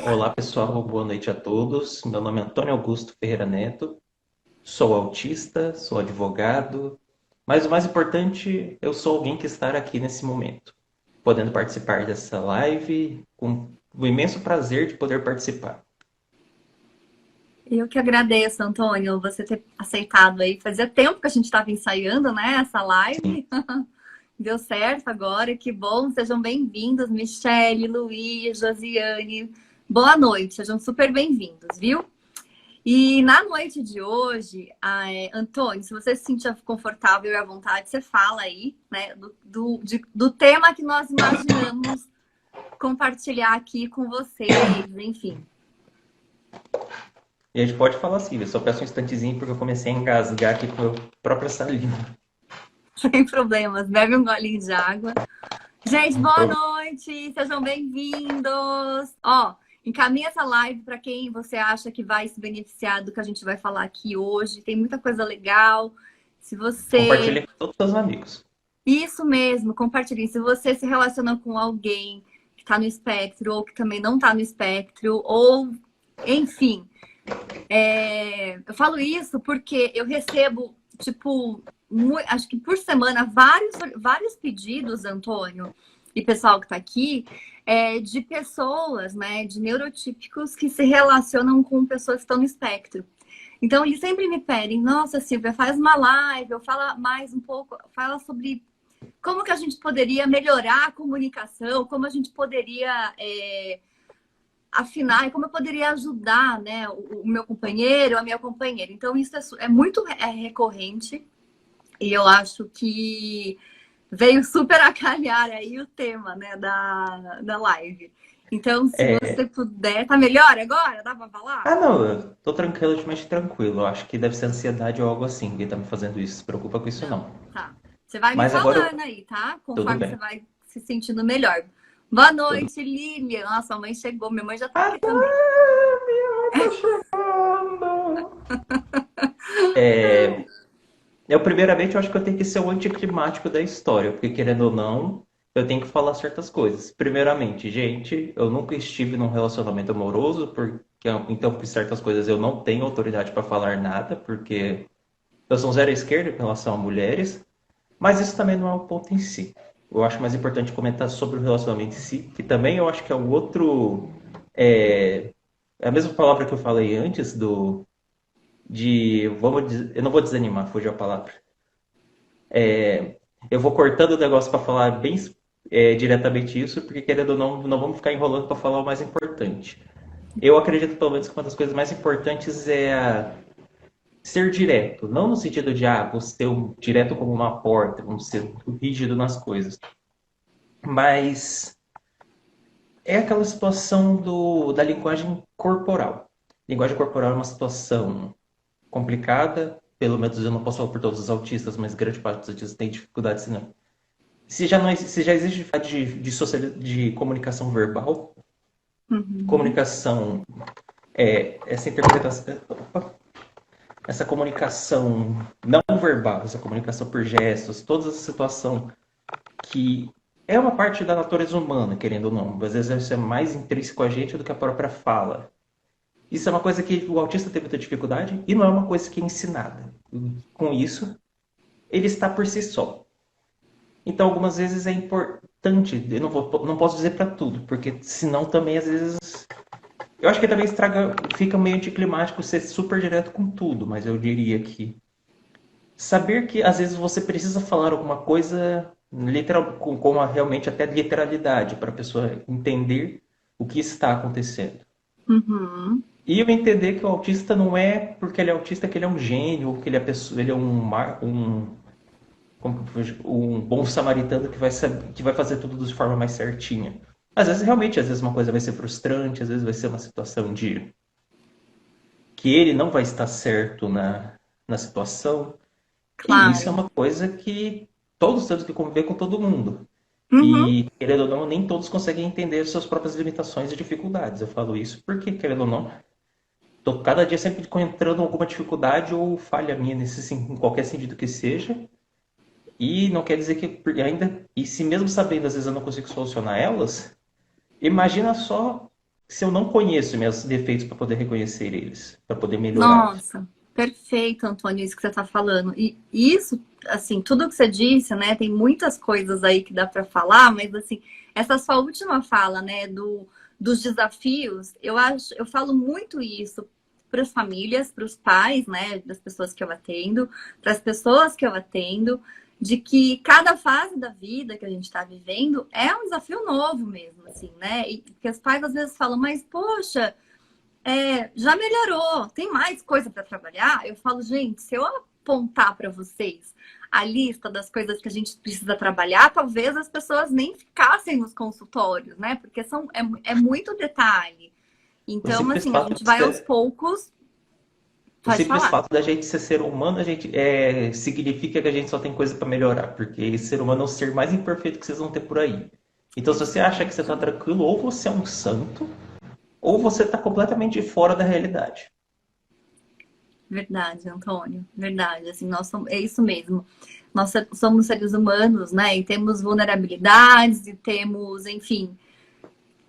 Olá pessoal, boa noite a todos. Meu nome é Antônio Augusto Ferreira Neto, sou autista, sou advogado, mas o mais importante, eu sou alguém que está aqui nesse momento, podendo participar dessa live, com o imenso prazer de poder participar. Eu que agradeço, Antônio, você ter aceitado aí. Fazia tempo que a gente estava ensaiando, né, essa Sim. live. Deu certo agora, que bom. Sejam bem-vindos, Michele, Luiz, Josiane. Boa noite, sejam super bem-vindos, viu? E na noite de hoje, Antônio, se você se sentir confortável e à vontade, você fala aí, né, do tema que nós imaginamos compartilhar aqui com vocês, enfim. E a gente pode falar assim, eu só peço um instantezinho porque eu comecei a engasgar aqui com a minha própria saliva. Sem problemas, bebe um golinho de água. Gente, Não boa problema. noite, sejam bem-vindos. Ó, encaminha essa live para quem você acha que vai se beneficiar do que a gente vai falar aqui hoje. Tem muita coisa legal. Se você. Compartilhe com todos os seus amigos. Isso mesmo, compartilhe. Se você se relaciona com alguém que está no espectro ou que também não está no espectro, ou enfim. Eu falo isso porque eu recebo, tipo, acho que por semana, vários pedidos, Antônio, e pessoal que está aqui, de pessoas, né, de neurotípicos que se relacionam com pessoas que estão no espectro. Então, eles sempre me pedem, nossa, Silvia, faz uma live, ou fala mais um pouco, fala sobre como que a gente poderia melhorar a comunicação, como a gente poderia afinar e como eu poderia ajudar, né, o meu companheiro, a minha companheira. Então, isso é muito recorrente e eu acho que veio super a calhar aí o tema, né, da live. Então, se você puder, tá melhor agora? Dá pra falar? Ah, não, eu tô tranquilamente tranquilo. Eu acho que deve ser ansiedade ou algo assim que tá me fazendo isso. Se preocupa com isso Não, não. tá. Você vai me Mas agora falando aí, tá? tudo Conforme você bem. vai se sentindo melhor. Boa Tudo. noite, Lilian. Nossa, a mãe chegou. Minha mãe já tá Ah, aqui também. minha mãe tá chegando. Primeiramente, eu acho que eu tenho que ser o anticlimático da história, porque querendo ou não, eu tenho que falar certas coisas. Primeiramente, gente, eu nunca estive num relacionamento amoroso, então por certas coisas eu não tenho autoridade para falar nada, porque eu sou um zero à esquerda em relação a mulheres, mas isso também não é o ponto em si. Eu acho mais importante comentar sobre o relacionamento em si, que também eu acho que é um outro. É a mesma palavra que eu falei antes eu não vou desanimar, fugiu a palavra. Eu vou cortando o negócio para falar bem diretamente isso, porque querendo ou não, não vamos ficar enrolando para falar o mais importante. Eu acredito, pelo menos, que uma das coisas mais importantes ser direto. Não no sentido de, vou ser direto como uma porta, vamos ser muito rígido nas coisas. Mas é aquela situação da linguagem corporal. Linguagem corporal é uma situação complicada, pelo menos eu não posso falar por todos os autistas, mas grande parte dos autistas tem dificuldade, senão. Se já existe dificuldade de comunicação verbal, Uhum. comunicação, essa interpretação, essa comunicação não verbal, essa comunicação por gestos, toda essa situação que é uma parte da natureza humana, querendo ou não. Às vezes isso é mais intrínseco a gente do que a própria fala. Isso é uma coisa que o autista tem muita dificuldade e não é uma coisa que é ensinada. Com isso, ele está por si só. Então, algumas vezes é importante, não posso dizer para tudo, porque senão também às vezes eu acho que também fica meio anticlimático ser super direto com tudo, mas eu diria que saber que às vezes você precisa falar alguma coisa literal, com realmente até literalidade para a pessoa entender o que está acontecendo. Uhum. E eu entender que o autista não é porque ele é autista que ele é um gênio, ou que ele é um bom samaritano que vai fazer tudo de forma mais certinha. Às vezes uma coisa vai ser frustrante, às vezes vai ser uma situação de que ele não vai estar certo na situação. E isso é Claro. uma coisa que todos temos que conviver com todo mundo. Uhum. E, querendo ou não, nem todos conseguem entender suas próprias limitações e dificuldades. Eu falo isso porque, querendo ou não, tô cada dia sempre encontrando alguma dificuldade ou falha minha em qualquer sentido que seja. E não quer dizer que ainda. E se mesmo sabendo, às vezes eu não consigo solucionar elas, imagina só se eu não conheço meus defeitos para poder reconhecer eles, para poder melhorar? Nossa, perfeito, Antônio, isso que você está falando. E isso, assim, tudo que você disse, né? Tem muitas coisas aí que dá para falar, mas assim, essa sua última fala, né, dos desafios, eu falo muito isso para as famílias, para os pais, né, das pessoas que eu atendo, para as pessoas que eu atendo, de que cada fase da vida que a gente está vivendo é um desafio novo mesmo, assim, né? E que os pais às vezes falam, mas poxa, já melhorou, tem mais coisa para trabalhar? Eu falo, gente, se eu apontar para vocês a lista das coisas que a gente precisa trabalhar, talvez as pessoas nem ficassem nos consultórios, né? Porque é muito detalhe. O Então, simples assim, a fato gente de vai aos ser, poucos. o Pode simples falar. fato da gente ser humano, a gente significa que a gente só tem coisa para melhorar, porque ser humano é o ser mais imperfeito que vocês vão ter por aí. Então, se você acha que você está Exato. tranquilo, ou você é um santo, ou você está completamente fora da realidade. Verdade, Antônio. Verdade. Assim, é isso mesmo. Nós somos seres humanos, né? E temos vulnerabilidades e temos, enfim,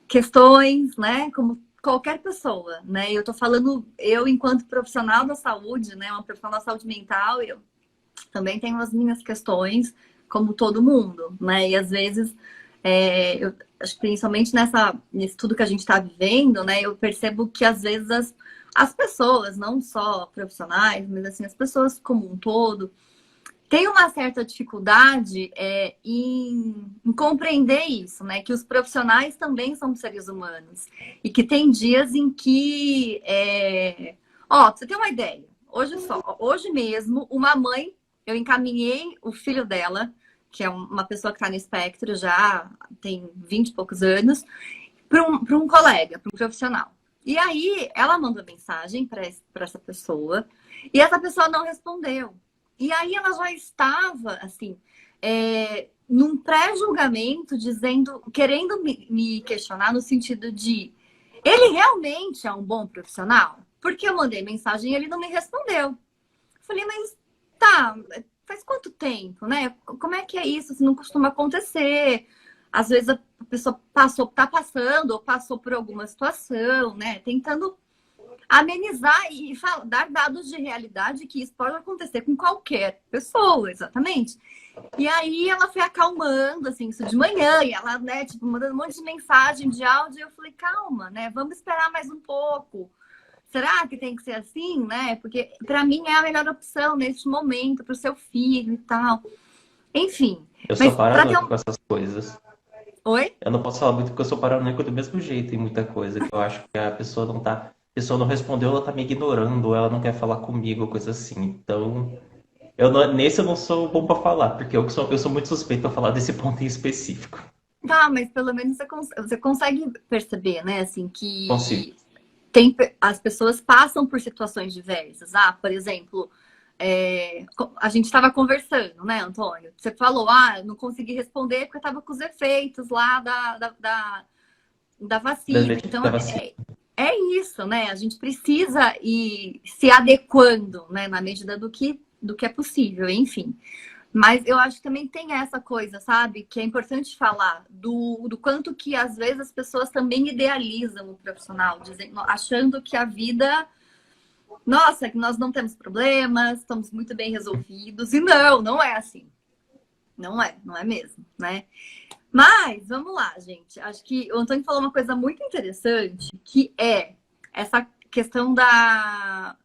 questões, né? Como qualquer pessoa, né? Eu tô falando, eu enquanto profissional da saúde, né? Uma profissional da saúde mental, eu também tenho as minhas questões, como todo mundo, né? E às vezes, eu acho que principalmente nesse tudo que a gente está vivendo, né? Eu percebo que às vezes as pessoas, não só profissionais, mas assim, as pessoas como um todo, tem uma certa dificuldade em compreender isso, né? Que os profissionais também são seres humanos. E que tem dias em que. Ó, pra você ter uma ideia, hoje mesmo, uma mãe, eu encaminhei o filho dela, que é uma pessoa que está no espectro já tem 20 e poucos anos, para um colega, para um profissional. E aí ela mandou mensagem para essa pessoa e essa pessoa não respondeu. E aí ela já estava assim, num pré-julgamento, dizendo, querendo me questionar no sentido de ele realmente é um bom profissional? Porque eu mandei mensagem e ele não me respondeu. Falei, mas tá, faz quanto tempo, né? Como é que é isso? Isso não costuma acontecer. Às vezes a pessoa tá passando ou passou por alguma situação, né? Tentando amenizar e dar dados de realidade que isso pode acontecer com qualquer pessoa, exatamente. E aí ela foi acalmando, assim, isso de manhã, e ela, né, tipo, mandando um monte de mensagem de áudio, e eu falei, calma, né? Vamos esperar mais um pouco. Será que tem que ser assim, né? Porque para mim é a melhor opção neste momento, para o seu filho e tal. Enfim, Eu sou mas para ter paranoico um. com essas coisas. Oi? Eu não posso falar muito porque eu sou paranoico do mesmo jeito em muita coisa, que eu acho que a pessoa não tá. A pessoa não respondeu, ela tá me ignorando, ou ela não quer falar comigo, coisa assim. Então, nesse eu não sou bom pra falar, porque eu sou muito suspeito pra falar desse ponto em específico. Tá, mas pelo menos você consegue perceber, né? Assim, Consigo. que as pessoas passam por situações diversas. Ah, por exemplo, a gente estava conversando, né, Antônio? Você falou, não consegui responder porque eu estava com os efeitos lá da vacina. Então, Da vacina. é isso, né? A gente precisa ir se adequando, né, na medida do que é possível, enfim. Mas eu acho que também tem essa coisa, sabe? Que é importante falar do quanto que às vezes as pessoas também idealizam o profissional, dizendo, achando que a vida, nossa, que nós não temos problemas, estamos muito bem resolvidos. E não é assim. Não é mesmo, né? Mas vamos lá, gente. Acho que o Antônio falou uma coisa muito interessante, que é essa questão da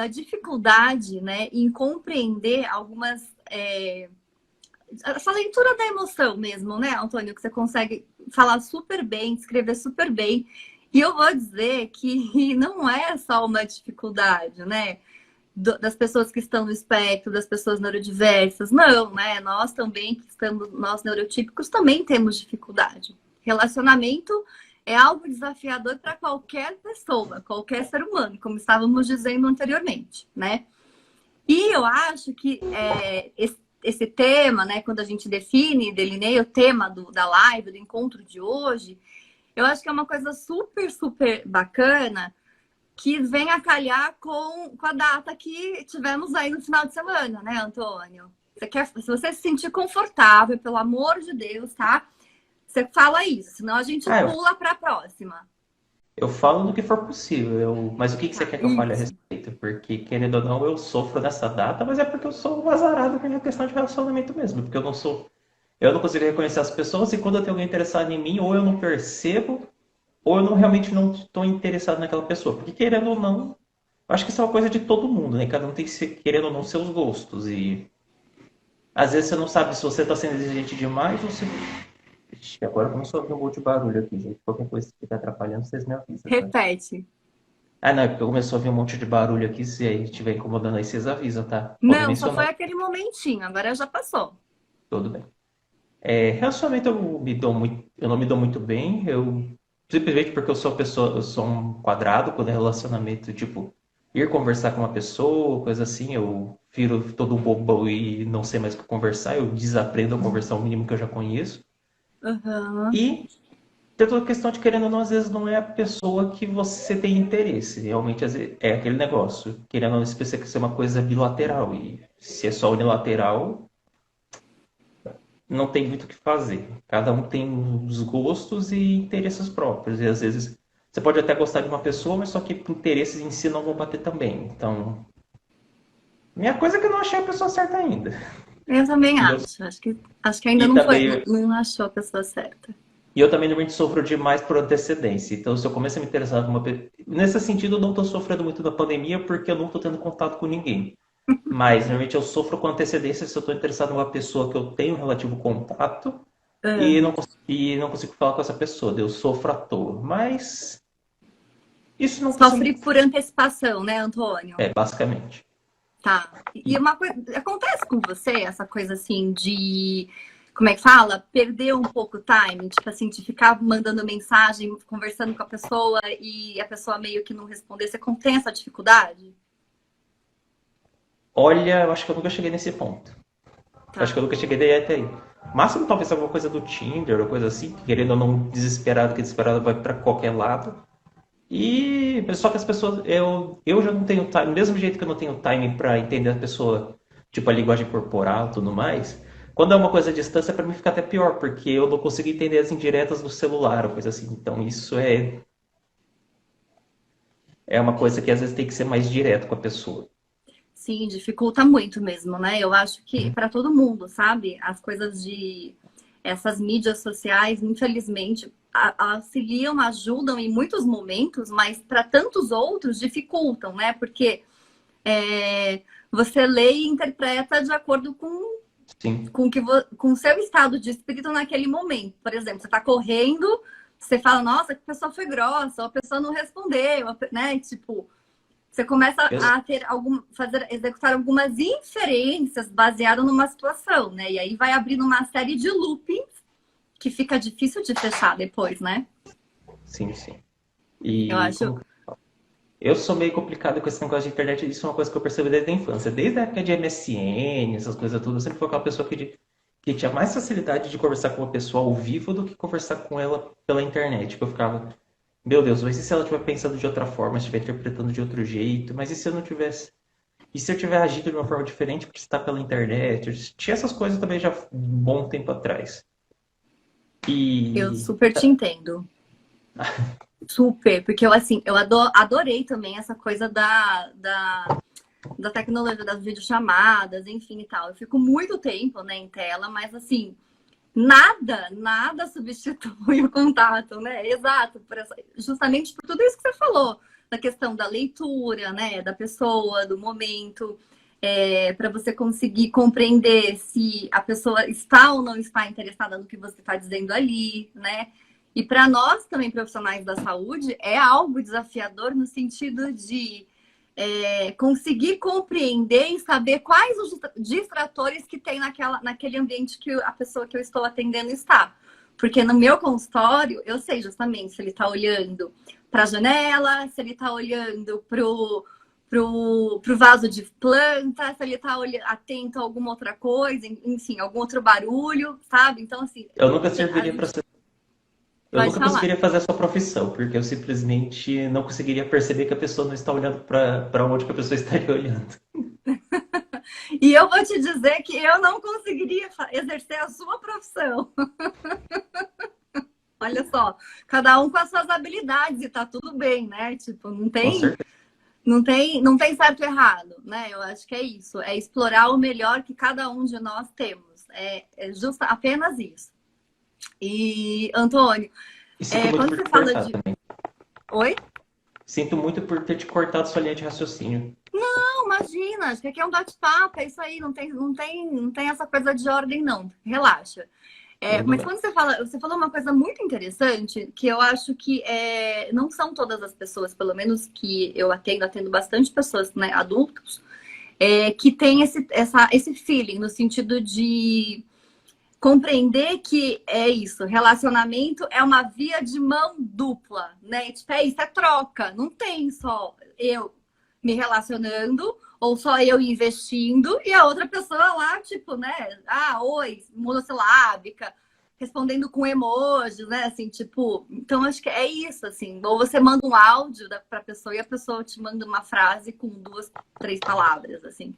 dificuldade, né, em compreender algumas essa leitura da emoção mesmo, né, Antônio, que você consegue falar super bem, escrever super bem. E eu vou dizer que não é só uma dificuldade, né, das pessoas que estão no espectro, das pessoas neurodiversas. Não, né? Nós também, que estamos, nós neurotípicos, também temos dificuldade. Relacionamento é algo desafiador para qualquer pessoa, qualquer ser humano, como estávamos dizendo anteriormente, né? E eu acho que esse tema, né, quando a gente delineia o tema da live, do encontro de hoje, eu acho que é uma coisa super, super bacana que vem a calhar com a data que tivemos aí no final de semana, né, Antônio? Se você se sentir confortável, pelo amor de Deus, tá? Você fala isso, senão a gente Ah, pula para a próxima. Eu falo do que for possível, mas o que você Tá, quer que eu fale a isso. respeito? Porque, querendo ou não, eu sofro nessa data, mas é porque eu sou um azarado com a questão de relacionamento mesmo. Porque eu não consigo reconhecer as pessoas e quando eu tenho alguém interessado em mim, ou eu não percebo, ou eu não realmente não estou interessado naquela pessoa. Porque, querendo ou não, eu acho que isso é uma coisa de todo mundo, né? Cada um tem, querendo ou não, seus gostos. E às vezes você não sabe se você está sendo exigente demais ou se. Ixi, agora começou a vir um monte de barulho aqui, gente. Qualquer coisa que estiver atrapalhando, vocês me avisam, tá? Repete. Ah, não, é porque começou a vir um monte de barulho aqui. Se aí estiver incomodando aí, vocês avisam, tá? Pode Não, só foi mencionar. aquele momentinho, agora já passou. Tudo bem. Relacionamento eu não me dou muito bem. Eu simplesmente porque eu sou uma pessoa, eu sou um quadrado quando é relacionamento, tipo, ir conversar com uma pessoa, coisa assim, eu viro todo bobo e não sei mais o que conversar, eu desaprendo a conversar o mínimo que eu já conheço. Aham. E tem toda a questão de querendo ou não, às vezes não é a pessoa que você tem interesse. Realmente às vezes, é aquele negócio. Querendo ou não, isso precisa ser uma coisa bilateral. E se é só unilateral, não tem muito o que fazer. Cada um tem os gostos e interesses próprios. E às vezes você pode até gostar de uma pessoa, mas só que interesses em si não vão bater também. Então, minha coisa é que eu não achei a pessoa certa ainda. Eu também E eu, acho. Acho que ainda e não foi, também não achou a pessoa certa. E eu também normalmente sofro demais por antecedência. Então, se eu começo a me interessar por uma pessoa. Nesse sentido, eu não estou sofrendo muito da pandemia porque eu não estou tendo contato com ninguém. Mas, normalmente, eu sofro com antecedência se eu estou interessado numa pessoa que eu tenho um relativo contato Ah, e não consigo falar com essa pessoa. Daí eu sofro à toa. Mas isso não está sofre sendo. por antecipação, né, Antônio? Basicamente. Tá. E uma coisa, acontece com você essa coisa assim de, como é que fala? Perder um pouco o time, tipo assim, de ficar mandando mensagem, conversando com a pessoa e a pessoa meio que não responder. Você tem essa dificuldade? Olha, eu acho que eu nunca cheguei nesse ponto. Eu acho que eu Tá. nunca cheguei daí até aí. Máximo, talvez alguma coisa do Tinder ou coisa assim, que querendo ou não, desesperado, que desesperado vai para qualquer lado. E só que as pessoas, eu já não tenho time, do mesmo jeito que eu não tenho time para entender a pessoa, tipo a linguagem corporal, e tudo mais. Quando é uma coisa à distância, para mim fica até pior, porque eu não consigo entender as indiretas do celular ou coisa assim. Então isso é uma coisa que às vezes tem que ser mais direto com a pessoa. Sim, dificulta muito mesmo, né? Eu acho que para todo mundo, sabe? As coisas de essas mídias sociais, infelizmente, auxiliam, ajudam em muitos momentos, mas para tantos outros dificultam, né? Porque você lê e interpreta de acordo Sim. com o seu estado de espírito naquele momento. Por exemplo, você está correndo, você fala, nossa, que pessoa foi grossa, ou a pessoa não respondeu, né? Tipo, você começa a ter executar algumas inferências baseadas numa situação, né? E aí vai abrindo uma série de loopings que fica difícil de fechar depois, né? Sim, sim. Eu E acho. como eu sou meio complicado com esse negócio de internet, isso é uma coisa que eu percebo desde a infância. Desde a época de MSN, essas coisas tudo, eu sempre fui aquela pessoa que tinha mais facilidade de conversar com uma pessoa ao vivo do que conversar com ela pela internet. Porque eu ficava, meu Deus, mas e se ela estiver pensando de outra forma, estiver interpretando de outro jeito? Mas e se eu não tivesse. E se eu tiver agido de uma forma diferente por estar pela internet? Eu tinha essas coisas também já um bom tempo atrás. Eu E. super te entendo. Super, porque eu assim, eu adorei também essa coisa da tecnologia, das videochamadas, enfim e tal. Eu fico muito tempo, né, em tela, mas assim, nada substitui o contato, né? Exato, justamente por tudo isso que você falou, da questão da leitura, né, da pessoa, do momento, para você conseguir compreender se a pessoa está ou não está interessada no que você está dizendo ali, né? E para nós também, profissionais da saúde, é algo desafiador no sentido de conseguir compreender e saber quais os distratores que tem naquele ambiente que a pessoa que eu estou atendendo está. Porque no meu consultório, eu sei justamente se ele está olhando para a janela, se ele está olhando pro vaso de planta, se ele está atento a alguma outra coisa, enfim, algum outro barulho, sabe? Então, assim, Eu nunca a serviria para gente ser. Eu pode nunca falar. conseguiria fazer a sua profissão, porque eu simplesmente não conseguiria perceber que a pessoa não está olhando para onde que a pessoa estaria olhando. E eu vou te dizer que eu não conseguiria exercer a sua profissão. Olha só, cada um com as suas habilidades e tá tudo bem, né? Tipo, Com certeza. não tem certo e errado, né? Eu acho que é isso, é explorar o melhor que cada um de nós temos. É justo apenas isso. E, Antônio, E sinto muito quando por você te fala cortar de. também. Oi? Sinto muito por ter te cortado sua linha de raciocínio. Não, imagina, acho que aqui é um bate-papo, é isso aí, não tem essa coisa de ordem, não. Relaxa. Tudo Mas bem. quando você falou uma coisa muito interessante, que eu acho que não são todas as pessoas, pelo menos que eu atendo bastante pessoas, né, adultos, que tem esse feeling, no sentido de compreender que é isso, relacionamento é uma via de mão dupla, né? Tipo, é isso, é troca. Não tem só eu me relacionando ou só eu investindo e a outra pessoa lá, tipo, né? Ah, oi, monossilábica, respondendo com emojis, né? Assim, tipo, então acho que é isso, assim. Ou você manda um áudio pra pessoa e a pessoa te manda uma frase com duas, três palavras, assim.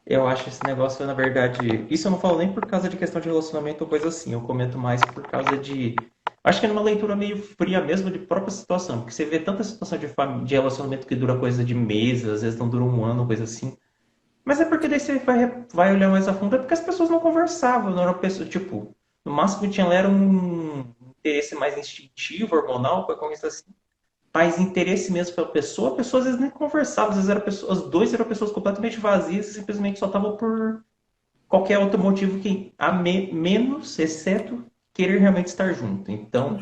Eu acho esse negócio, na verdade. Isso eu não falo nem por causa de questão de relacionamento ou coisa assim. Eu comento mais por causa de. Acho que é numa leitura meio fria mesmo de própria situação. Porque você vê tanta situação de relacionamento que dura coisa de meses, às vezes não dura um ano, coisa assim. Mas é porque daí você vai olhar mais a fundo, é porque as pessoas não conversavam, não era uma pessoa, tipo, no máximo que tinha lá era um interesse mais instintivo, hormonal, qualquer coisa assim. Mas interesse mesmo pela pessoa, a pessoa às vezes nem conversava, às vezes era pessoa, os dois eram pessoas completamente vazias e simplesmente só estavam por qualquer outro motivo que menos, exceto querer realmente estar junto. Então,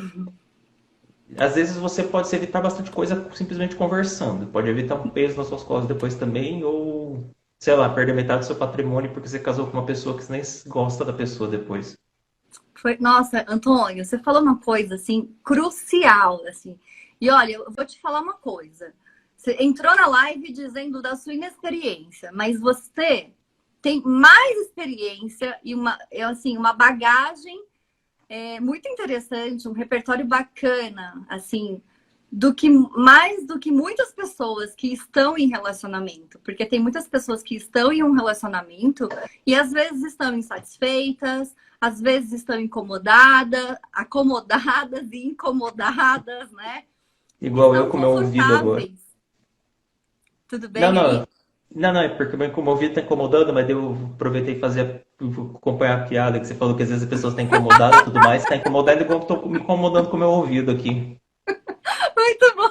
às vezes você pode evitar bastante coisa simplesmente conversando. Pode evitar um peso nas suas costas depois também, ou, sei lá, perder metade do seu patrimônio porque você casou com uma pessoa que você nem gosta da pessoa depois. Nossa, Antônio, você falou uma coisa assim crucial, assim. E olha, eu vou te falar uma coisa. Você entrou na live dizendo da sua inexperiência, mas você tem mais experiência e uma bagagem muito interessante, um repertório bacana, assim, mais do que muitas pessoas que estão em relacionamento, porque tem muitas pessoas que estão em um relacionamento e às vezes estão insatisfeitas, às vezes estão acomodadas e incomodadas, né? Igual eu Estão com o meu ouvido agora. confortáveis. Tudo Não, bem não, aí? não, é porque meu ouvido tá incomodando, mas eu aproveitei e acompanhar a piada que você falou que às vezes as pessoas estão incomodadas e tudo mais, tá incomodando igual eu tô me incomodando com o meu ouvido aqui. Muito bom,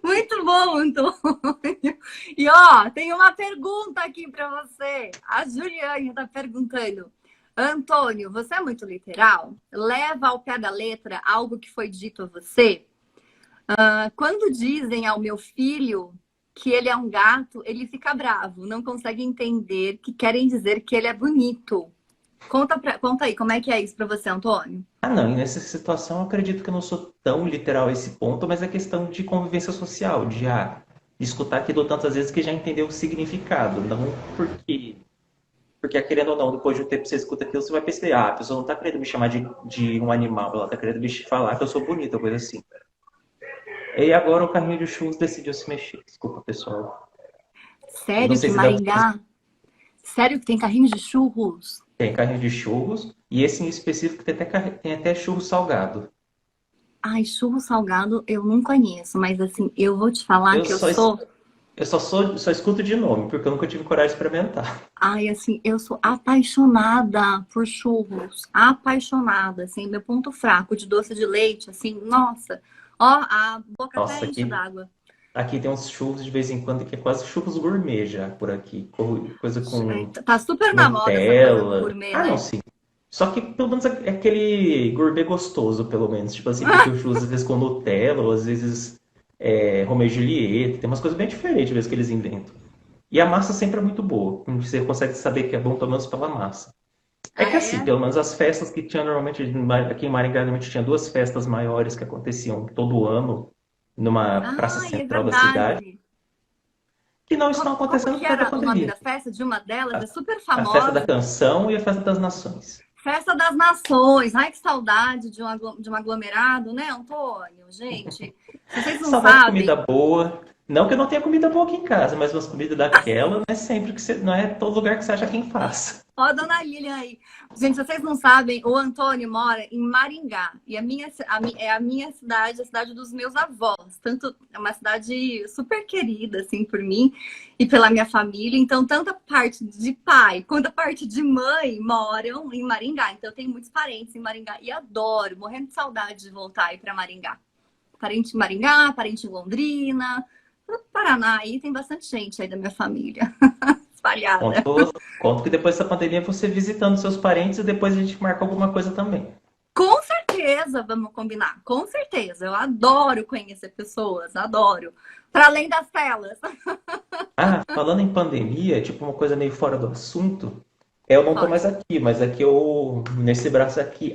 muito bom, Antônio. E ó, tem uma pergunta aqui para você. A Juliane está perguntando. Antônio, você é muito literal? Leva ao pé da letra algo que foi dito a você? Quando dizem ao meu filho que ele é um gato, ele fica bravo, não consegue entender que querem dizer que ele é bonito. Conta aí, como é que é isso para você, Antônio? Ah, não, e nessa situação eu acredito que eu não sou tão literal a esse ponto, mas é questão de convivência social, de escutar aquilo tantas vezes que já entendeu o significado, não porque, porque querendo ou não, depois de um tempo você escuta aquilo, você vai perceber, ah, a pessoa não está querendo me chamar de um animal, ela está querendo me falar que eu sou bonita, coisa assim. E agora o carrinho de churros decidiu se mexer. Desculpa, pessoal. Eu não Sério sei que se dá pra vocês. Maringá? Sério que tem carrinho de churros? Tem carrinho de churros, e esse em específico tem até churro salgado. Ai, churro salgado eu não conheço, mas assim, eu vou te falar Eu que eu só, sou. só escuto de nome, porque eu nunca tive coragem de experimentar. Ai, assim, eu sou apaixonada por churros. Apaixonada, assim, meu ponto fraco de doce de leite, assim, nossa. Ó, a boca Nossa, até enche d'água. aqui tem uns churros de vez em quando que é quase churros gourmet já por aqui. Coisa com Tá super na moda essa coisa do Nutella. gourmet, Ah, não, né? sim. Só que pelo menos é aquele gourmet gostoso, pelo menos. Tipo assim, porque o churros às vezes com Nutella, ou às vezes Romeo e Julieta. Tem umas coisas bem diferentes, às vezes, que eles inventam. E a massa sempre é muito boa. Você consegue saber que é bom, pelo menos pela massa. É Ah, que assim, é? pelo menos as festas que tinha normalmente, aqui em Maringá, normalmente tinha duas festas maiores que aconteciam todo ano numa praça Ai, é central da cidade, verdade. que não estão Como acontecendo que por causa da era o nome pandemia. da festa? De uma delas, é super A festa da famosa. canção e a festa das nações. Festa das Nações. Ai, que saudade de um aglomerado, né, Antônio? Gente, se vocês não Saudade de comida sabem, boa. Não que eu não tenha comida boa aqui em casa, mas umas comidas daquela não é sempre que você, não é todo lugar que você acha quem faz. Ó, a dona Lilian aí. Gente, vocês não sabem, o Antônio mora em Maringá. E é a minha cidade, a cidade dos meus avós. Tanto é uma cidade super querida, assim, por mim e pela minha família. Então, tanto a parte de pai quanto a parte de mãe moram em Maringá. Então, eu tenho muitos parentes em Maringá e adoro, morrendo de saudade de voltar aí para Maringá. Parente em Maringá, parente em Londrina, no Paraná. Aí tem bastante gente aí da minha família espalhada. Conto que depois dessa pandemia você visitando seus parentes e depois a gente marca alguma coisa também. Com certeza, vamos combinar. Com certeza. Eu adoro conhecer pessoas, adoro. Para além das telas. Ah, falando em pandemia, tipo uma coisa meio fora do assunto, eu não tô mais Pode. aqui, mas aqui nesse braço aqui,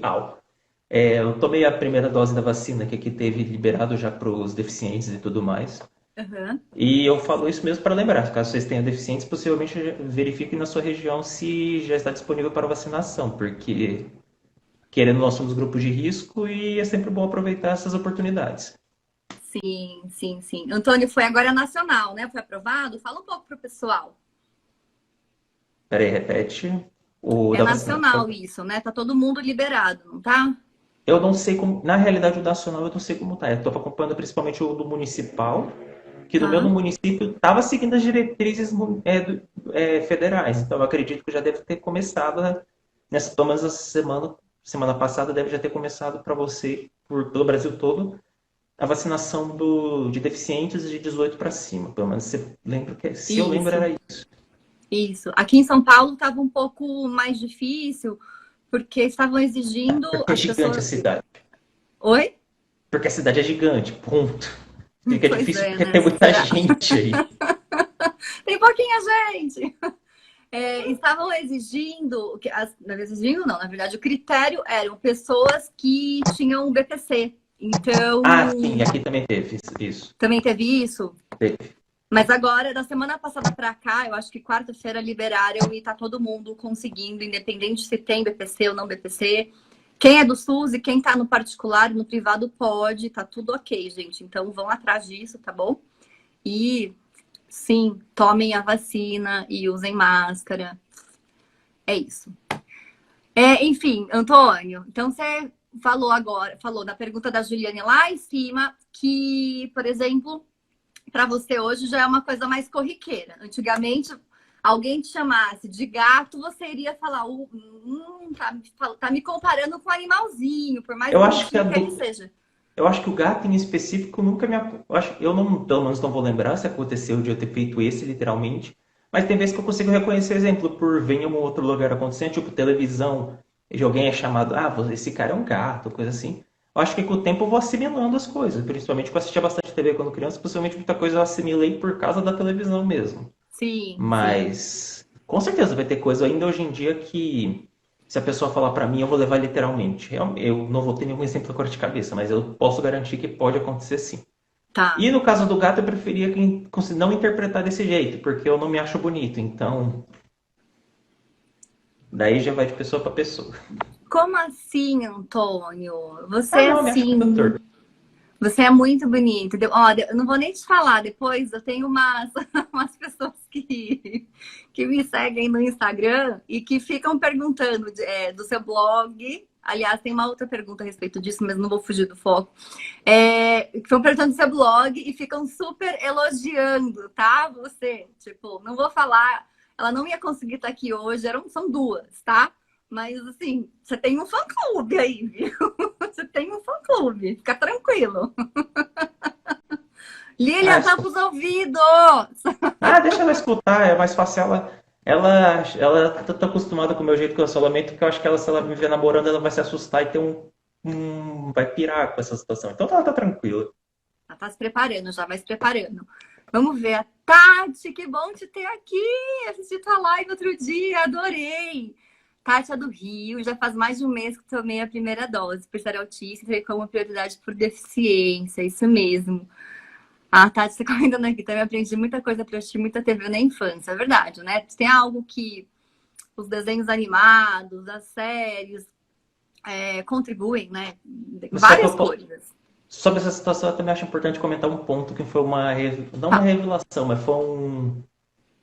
eu tomei a primeira dose da vacina que aqui teve liberado já para os deficientes e tudo mais. Uhum. E eu falo isso mesmo para lembrar, caso vocês tenham deficientes, possivelmente verifiquem na sua região se já está disponível para vacinação, porque querendo nós somos grupos de risco e é sempre bom aproveitar essas oportunidades. Sim, sim, sim. Antônio foi agora nacional, né? Foi aprovado? Fala um pouco pro pessoal. Peraí, repete o É da vacina, por nacional favor. isso, né? Tá todo mundo liberado, não tá? Eu não sei como, na realidade o nacional eu não sei como tá. Eu estou acompanhando principalmente o do municipal, que no meu no Tá. município estava seguindo as diretrizes federais. Então eu acredito que já deve ter começado, né, nessa, pelo menos essa semana passada deve já ter começado para você, pelo Brasil todo, a vacinação de deficientes de 18 para cima. Pelo menos você lembra que, se eu lembro, Isso, era isso. isso. Aqui em São Paulo estava um pouco mais difícil, porque estavam exigindo Porque é as gigante a pessoas. cidade. Oi? Porque a cidade é gigante, ponto. Fica Pois difícil é, porque né? tem muita Será? gente aí. Tem pouquinha gente. Estavam exigindo, não exigindo não, na verdade o critério eram pessoas que tinham BPC. Ah, sim, Então, aqui também teve isso. também teve isso. Teve. Mas agora, da semana passada para cá, eu acho que quarta-feira liberaram e tá todo mundo conseguindo, independente se tem BPC ou não BPC. Quem é do SUS e quem tá no particular e no privado pode, tá tudo ok, gente. Então vão atrás disso, tá bom? E sim, tomem a vacina e usem máscara. É isso. Enfim, Antônio, então você falou agora, falou da pergunta da Juliane lá em cima, que, por exemplo, para você hoje já é uma coisa mais corriqueira. Antigamente, alguém te chamasse de gato, você iria falar, tá me comparando com um animalzinho, por mais Eu acho que bonitinho que ele seja. eu acho que o gato em específico nunca eu acho, eu não, pelo menos não vou lembrar se aconteceu de eu ter feito esse literalmente, mas tem vezes que eu consigo reconhecer exemplo por ver em algum outro lugar acontecendo, tipo televisão, de alguém é chamado, esse cara é um gato, coisa assim. Eu acho que com o tempo eu vou assimilando as coisas, principalmente porque eu assistia bastante TV quando criança, possivelmente muita coisa eu assimilei por causa da televisão mesmo. Sim, sim. Mas com certeza vai ter coisa ainda hoje em dia que se a pessoa falar pra mim, eu vou levar literalmente. Eu não vou ter nenhum exemplo agora de cabeça, mas eu posso garantir que pode acontecer sim. Tá. E no caso do gato, eu preferia não interpretar desse jeito, porque eu não me acho bonito. Então, daí já vai de pessoa pra pessoa. Como assim, Antônio? Você Ah, é não, eu me acho muito assim. torto. Você é muito bonito. Olha, eu não vou nem te falar depois. Eu tenho umas pessoas que me seguem no Instagram e que ficam perguntando do seu blog. Aliás, tem uma outra pergunta a respeito disso, mas não vou fugir do foco. Ficam perguntando do seu blog e ficam super elogiando, tá? Você, tipo, não vou falar. Ela não ia conseguir estar aqui hoje, são duas, tá? Mas assim, você tem um fã-clube aí, viu? Você tem um fã-clube, fica tranquilo. Ah, Lilian, tampa escuta. os ouvidos! Deixa ela escutar, é mais fácil ela tá acostumada com o meu jeito que eu só lamento que eu acho que ela, se ela me ver namorando, ela vai se assustar e ter vai pirar com essa situação. Então ela tá tranquila. Ela tá se preparando, já vai se preparando. Vamos ver a Tati, que bom te ter aqui! Assisti tua live outro dia, adorei! Tati é do Rio, já faz mais de um mês que tomei a primeira dose por ser autista e como prioridade por deficiência, isso mesmo. Ah, Tati, você comentando aqui, também aprendi muita coisa para assistir muita TV na infância, é verdade, né? Tem algo que os desenhos animados, as séries contribuem, né? Só que Várias coisas. Sobre essa situação, eu também acho importante comentar um ponto que foi não uma Tá, revelação, mas foi um.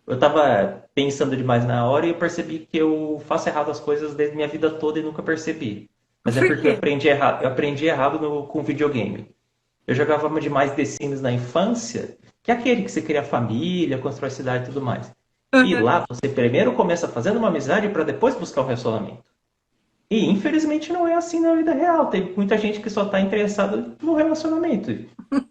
Eu tava pensando demais na hora e eu percebi que eu faço errado as coisas desde minha vida toda e nunca percebi. Mas é por porque eu quê? aprendi errado, eu aprendi errado com videogame. Eu jogava demais The Sims na infância, que é aquele que você cria família, constrói cidade e tudo mais. E Uhum. lá você primeiro começa fazendo uma amizade para depois buscar um relacionamento. E infelizmente não é assim na vida real. Tem muita gente que só está interessada no relacionamento.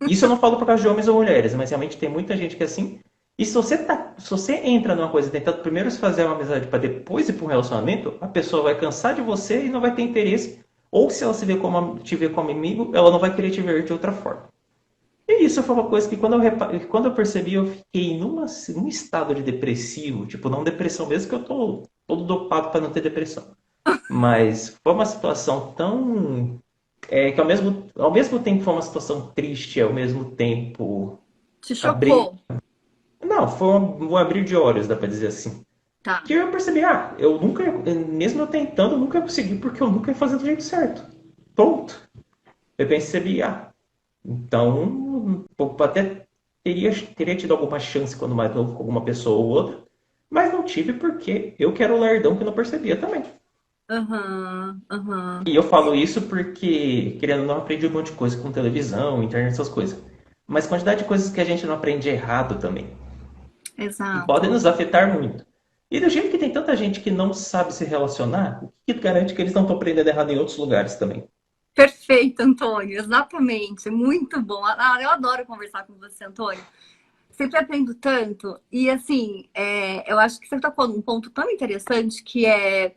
Isso eu não falo por causa de homens ou mulheres, mas realmente tem muita gente que é assim. E se você entra numa coisa tentando primeiro se fazer uma amizade para depois ir para um relacionamento, a pessoa vai cansar de você e não vai ter interesse. Ou se ela te vê como amigo, ela não vai querer te ver de outra forma. E isso foi uma coisa que quando eu percebi, eu fiquei num estado de depressivo, tipo, não depressão mesmo, que eu tô todo dopado para não ter depressão. Mas foi uma situação tão. Que ao mesmo tempo foi uma situação triste, ao mesmo tempo. Te Abrir. chocou? Não, foi um abrir de olhos, dá pra dizer assim. Tá. Que eu percebi, eu nunca, mesmo eu tentando, eu nunca consegui, porque eu nunca ia fazer do jeito certo. Ponto. Eu percebi, então, eu até teria tido alguma chance quando mais novo com alguma pessoa ou outra, mas não tive porque eu que era o lerdão que não percebia também. Aham, aham. E eu falo isso porque, querendo ou não, aprendi um monte de coisa com televisão, internet, essas coisas. Mas quantidade de coisas que a gente não aprende errado também. E podem Exato. nos afetar muito. E do jeito que tem tanta gente que não sabe se relacionar, o que garante que eles não estão aprendendo errado em outros lugares também? Perfeito, Antônio. Exatamente. Muito bom. Ah, eu adoro conversar com você, Antônio. Sempre aprendo tanto. E assim, eu acho que você tocou num ponto tão interessante que é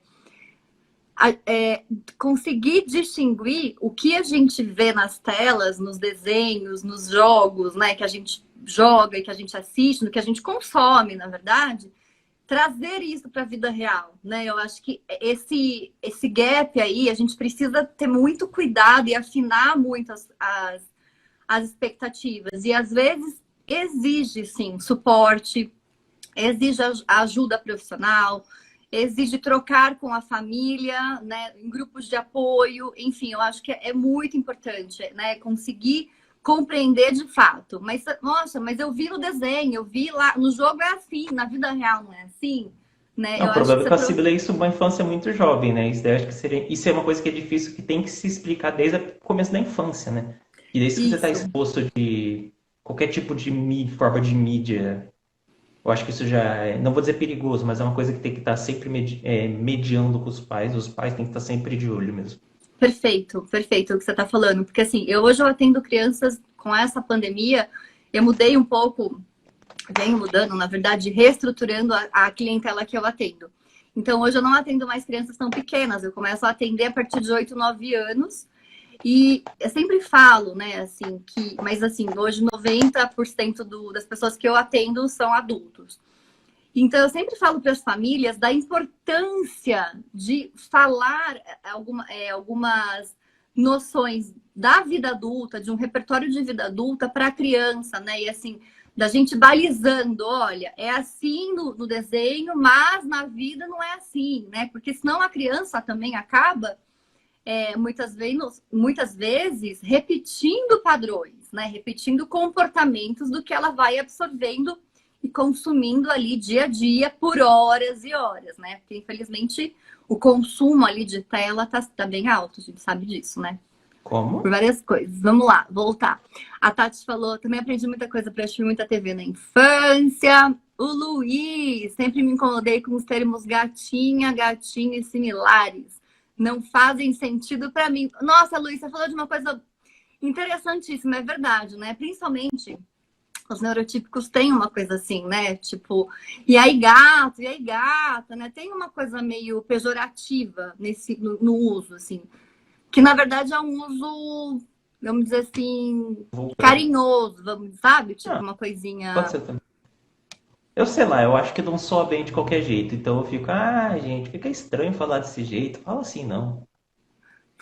conseguir distinguir o que a gente vê nas telas, nos desenhos, nos jogos, né, que a gente joga e que a gente assiste, no que a gente consome, na verdade, trazer isso para a vida real, né? Eu acho que esse gap aí a gente precisa ter muito cuidado e afinar muito as expectativas. E às vezes exige sim suporte, exige ajuda profissional, exige trocar com a família, né, em grupos de apoio, enfim, eu acho que é muito importante, né, conseguir compreender de fato. Mas, nossa, mas eu vi no desenho, eu vi lá, no jogo é assim, na vida real não é assim, né? Não, Eu o acho problema que é você que eu trouxe assimilei isso uma infância muito jovem, né? Isso, daí eu acho que isso é uma coisa que é difícil, que tem que se explicar desde o começo da infância, né? E desde que você está isso. exposto de qualquer tipo de forma de mídia, eu acho que isso já é, não vou dizer perigoso, mas é uma coisa que tem que estar sempre mediando com os pais têm que estar sempre de olho mesmo. Perfeito, perfeito o que você está falando, porque assim, hoje eu atendo crianças com essa pandemia, eu mudei um pouco, venho mudando, na verdade, reestruturando a clientela que eu atendo. Então, hoje eu não atendo mais crianças tão pequenas, eu começo a atender a partir de 8, 9 anos. E eu sempre falo, né, assim, mas assim, hoje 90% das pessoas que eu atendo são adultos. Então, eu sempre falo para as famílias da importância de falar algumas noções da vida adulta, de um repertório de vida adulta para a criança, né? E assim, da gente balizando, olha, é assim no desenho, mas na vida não é assim, né? Porque senão a criança também acaba muitas vezes repetindo padrões, né? Repetindo comportamentos do que ela vai absorvendo e consumindo ali dia a dia por horas e horas, né? Porque infelizmente o consumo ali de tela tá bem alto, a gente sabe disso, né? Por Como? várias coisas. Vamos lá, voltar. A Tati falou, também aprendi muita coisa para assistir muita TV na infância. O Luiz, sempre me incomodei com os termos gatinha, gatinho e similares. Não fazem sentido para mim. Nossa, Luiz, você falou de uma coisa interessantíssima, é verdade, né? Principalmente os neurotípicos têm uma coisa assim, né? Tipo, e aí gato, e aí gata, né? Tem uma coisa meio pejorativa no uso, assim. Que na verdade é um uso, vamos dizer assim, Vulgar. carinhoso, sabe? Tipo Ah, uma pode coisinha. ser também. Eu sei lá, eu acho que não soa bem de qualquer jeito. Então eu fico, gente, fica estranho falar desse jeito. Fala assim, não.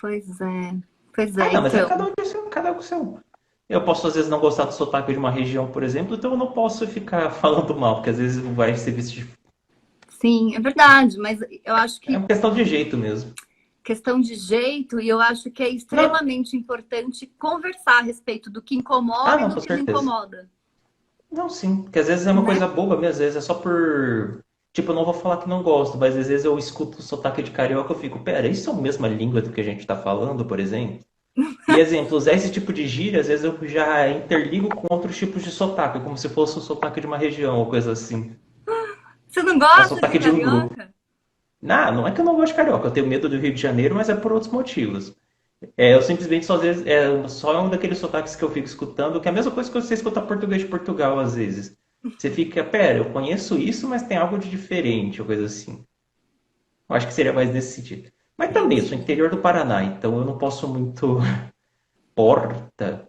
Pois é, pois Ah, é, não, mas é então. cada um com o seu. Eu posso às vezes não gostar do sotaque de uma região, por exemplo, então eu não posso ficar falando mal, porque às vezes vai ser visto de... Sim, é verdade, mas eu acho É que uma questão de jeito mesmo. questão de jeito, e eu acho que é Não, extremamente importante conversar a respeito do que incomoda e não, do com que não certeza. incomoda, Não, sim, porque às vezes é uma né? coisa boba, mesmo, às vezes é só por. Tipo, eu não vou falar que não gosto, mas às vezes eu escuto o sotaque de carioca e eu fico, pera, isso é a mesma língua do que a gente tá falando, por exemplo? E exemplo, usar esse tipo de gíria, às vezes eu já interligo com outros tipos de sotaque, como se fosse o sotaque de uma região ou coisa assim. Você não É o gosta de sotaque de um grupo. carioca? Não, não é que eu não gosto de carioca, eu tenho medo do Rio de Janeiro, mas é por outros motivos. É, eu simplesmente só, às vezes, só é um daqueles sotaques que eu fico escutando, que é a mesma coisa que você escuta português de Portugal, às vezes. Você fica, pera, eu conheço isso, mas tem algo de diferente, ou coisa assim. Eu acho que seria mais nesse sentido. Mas também, eu sou Entendi. interior do Paraná, então eu não posso muito porta.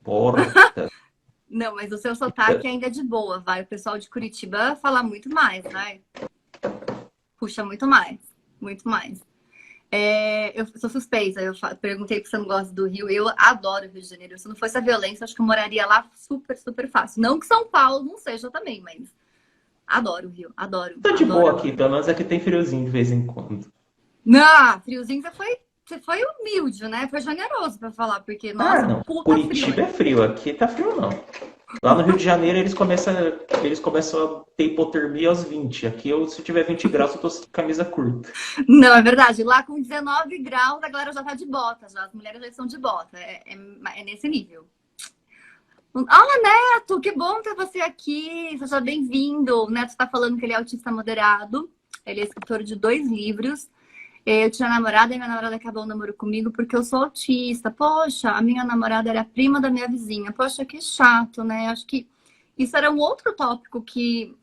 Não, mas o seu Então, sotaque ainda é de boa, vai. O pessoal de Curitiba fala muito mais, vai. Puxa muito mais, muito mais. É, eu sou suspeita, perguntei se você não gosta do Rio. Eu adoro o Rio de Janeiro. Se não fosse a violência, acho que eu moraria lá super, super fácil. Não que São Paulo não seja também, mas adoro o Rio. Adoro, tô de adoro, boa aqui, adoro. pelo menos aqui tem friozinho de vez em quando. Não, friozinho você foi humilde, né? Foi generoso pra falar, porque, Ah, nossa, não. puta frio, Curitiba hein? é frio, aqui tá frio não. Lá no Rio de Janeiro eles começam a ter hipotermia aos 20. Aqui eu, se tiver 20 graus, eu tô sem camisa curta. Não, é verdade. Lá com 19 graus, a galera já tá de bota, já. As mulheres já estão de bota. É nesse nível. Olá, Neto! Que bom ter você aqui. Seja bem-vindo. O Neto está falando que ele é autista moderado. Ele é escritor de 2 livros. Eu tinha namorada e minha namorada acabou o namoro comigo porque eu sou autista. Poxa, a minha namorada era prima da minha vizinha. Poxa, que chato, né? Acho que isso era um outro tópico que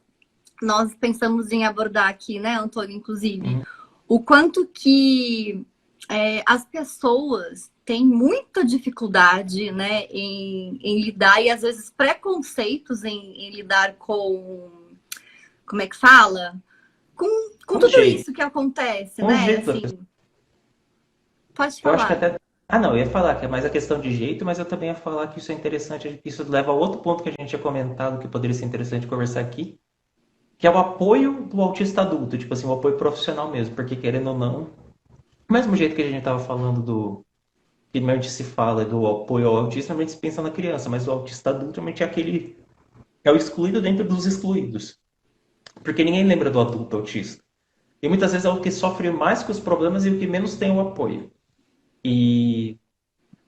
nós pensamos em abordar aqui, né, Antônio, inclusive. Uhum. O quanto que as pessoas têm muita dificuldade, né, em lidar e às vezes preconceitos em lidar com, como é que fala? Com Com tudo jeito. isso que acontece, Com né? jeito da pessoa. Assim, pode Eu acho que falar. até. Ah, não, eu ia falar que é mais a questão de jeito, mas eu também ia falar que isso é interessante. Isso leva a outro ponto que a gente tinha comentado que poderia ser interessante conversar aqui, que é o apoio do autista adulto, tipo assim, o apoio profissional mesmo, porque querendo ou não, do mesmo jeito que a gente estava falando do que normalmente se fala do apoio ao autista, normalmente se pensa na criança, mas o autista adulto normalmente é aquele é o excluído dentro dos excluídos, porque ninguém lembra do adulto autista. E muitas vezes é o que sofre mais com os problemas e o que menos tem o apoio. E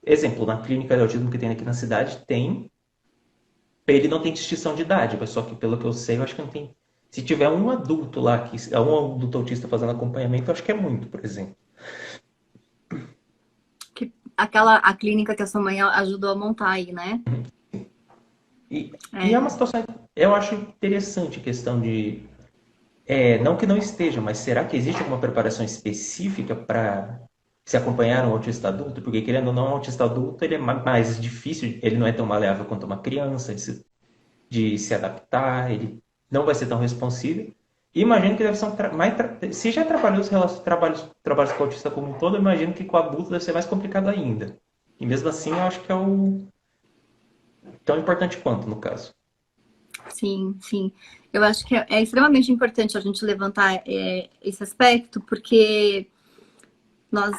exemplo, na clínica de autismo que tem aqui na cidade, tem. Ele não tem distinção de idade, mas só que pelo que eu sei, eu acho que não tem. Se tiver um adulto lá, que é um adulto autista fazendo acompanhamento, eu acho que é muito, por exemplo. A clínica que a sua mãe ajudou a montar aí, né? E é uma É, situação, eu acho interessante a questão de. Não que não esteja, mas será que existe alguma preparação específica para se acompanhar um autista adulto? Porque, querendo ou não, um autista adulto ele é mais difícil, ele não é tão maleável quanto uma criança de se adaptar, ele não vai ser tão responsível. E imagino que deve ser se já trabalhou os trabalhos com autista como um todo, eu imagino que com adulto deve ser mais complicado ainda. E mesmo assim, eu acho que é o tão importante quanto, no caso. sim, sim. Eu acho que é extremamente importante a gente levantar esse aspecto, porque nós,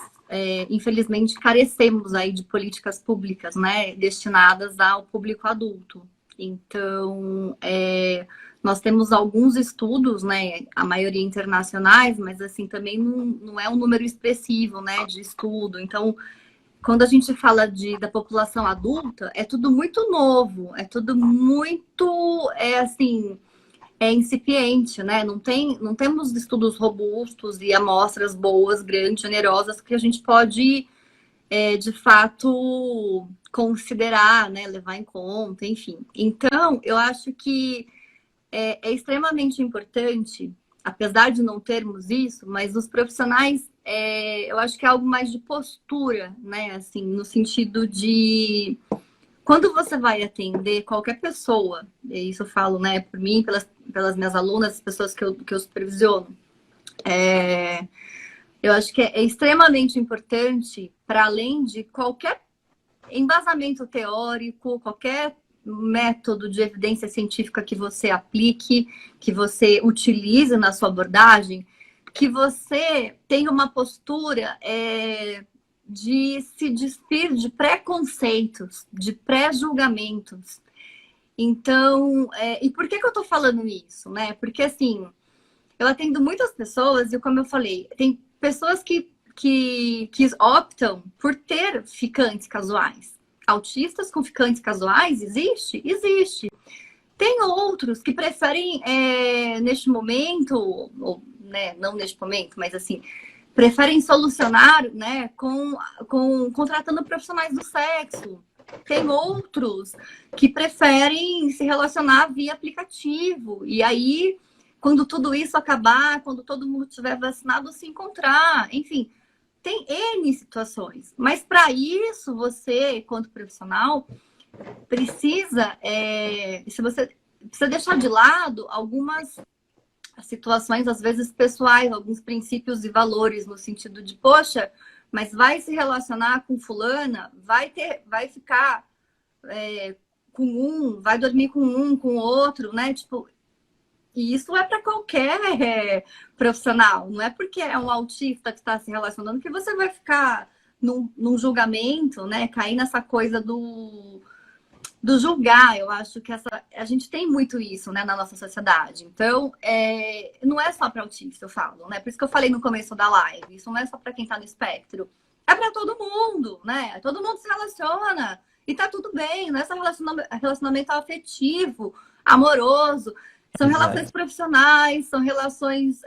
infelizmente, carecemos aí de políticas públicas, né, destinadas ao público adulto. Então, nós temos alguns estudos, né, a maioria internacionais, mas assim, também não é um número expressivo, né, de estudo. Então, quando a gente fala da população adulta, é tudo muito novo, é tudo muito, assim, incipiente, né? Não temos estudos robustos e amostras boas, grandes, generosas, que a gente pode, de fato, considerar, né? Levar em conta, enfim. Então, eu acho que é extremamente importante, apesar de não termos isso, mas os profissionais, eu acho que é algo mais de postura, né? Assim, no sentido de quando você vai atender qualquer pessoa, e isso eu falo, né, por mim, pelas minhas alunas, as pessoas que eu supervisiono, eu acho que é extremamente importante, para além de qualquer embasamento teórico, qualquer método de evidência científica que você aplique, que você utilize na sua abordagem, que você tem uma postura de se despir de preconceitos, de pré-julgamentos. Então, e por que eu tô falando isso, né? Porque, assim, eu atendo muitas pessoas e, como eu falei, tem pessoas que optam por ter ficantes casuais. Autistas com ficantes casuais, existe? Existe. Tem outros que preferem, neste momento, ou, né, não neste momento, mas assim, preferem solucionar, né, contratando profissionais do sexo. Tem outros que preferem se relacionar via aplicativo. E aí, quando tudo isso acabar, quando todo mundo tiver vacinado, se encontrar. Enfim, tem N situações. Mas para isso, você, quanto profissional, precisa, se você precisa deixar de lado algumas situações, às vezes pessoais, alguns princípios e valores, no sentido de, poxa, mas vai se relacionar com fulana, vai ficar com um, vai dormir com o outro, né? Tipo, e isso é para qualquer profissional, não é porque é um autista que está se relacionando que você vai ficar num julgamento, né? Cair nessa coisa do julgar. Eu acho que a gente tem muito isso, né, na nossa sociedade. Então, não é só para autista, eu falo, né? Por isso que eu falei no começo da live, isso não é só para quem está no espectro, é para todo mundo, né? Todo mundo se relaciona e tá tudo bem, não é só relacionamento afetivo, amoroso, são relações Exato. profissionais, são relações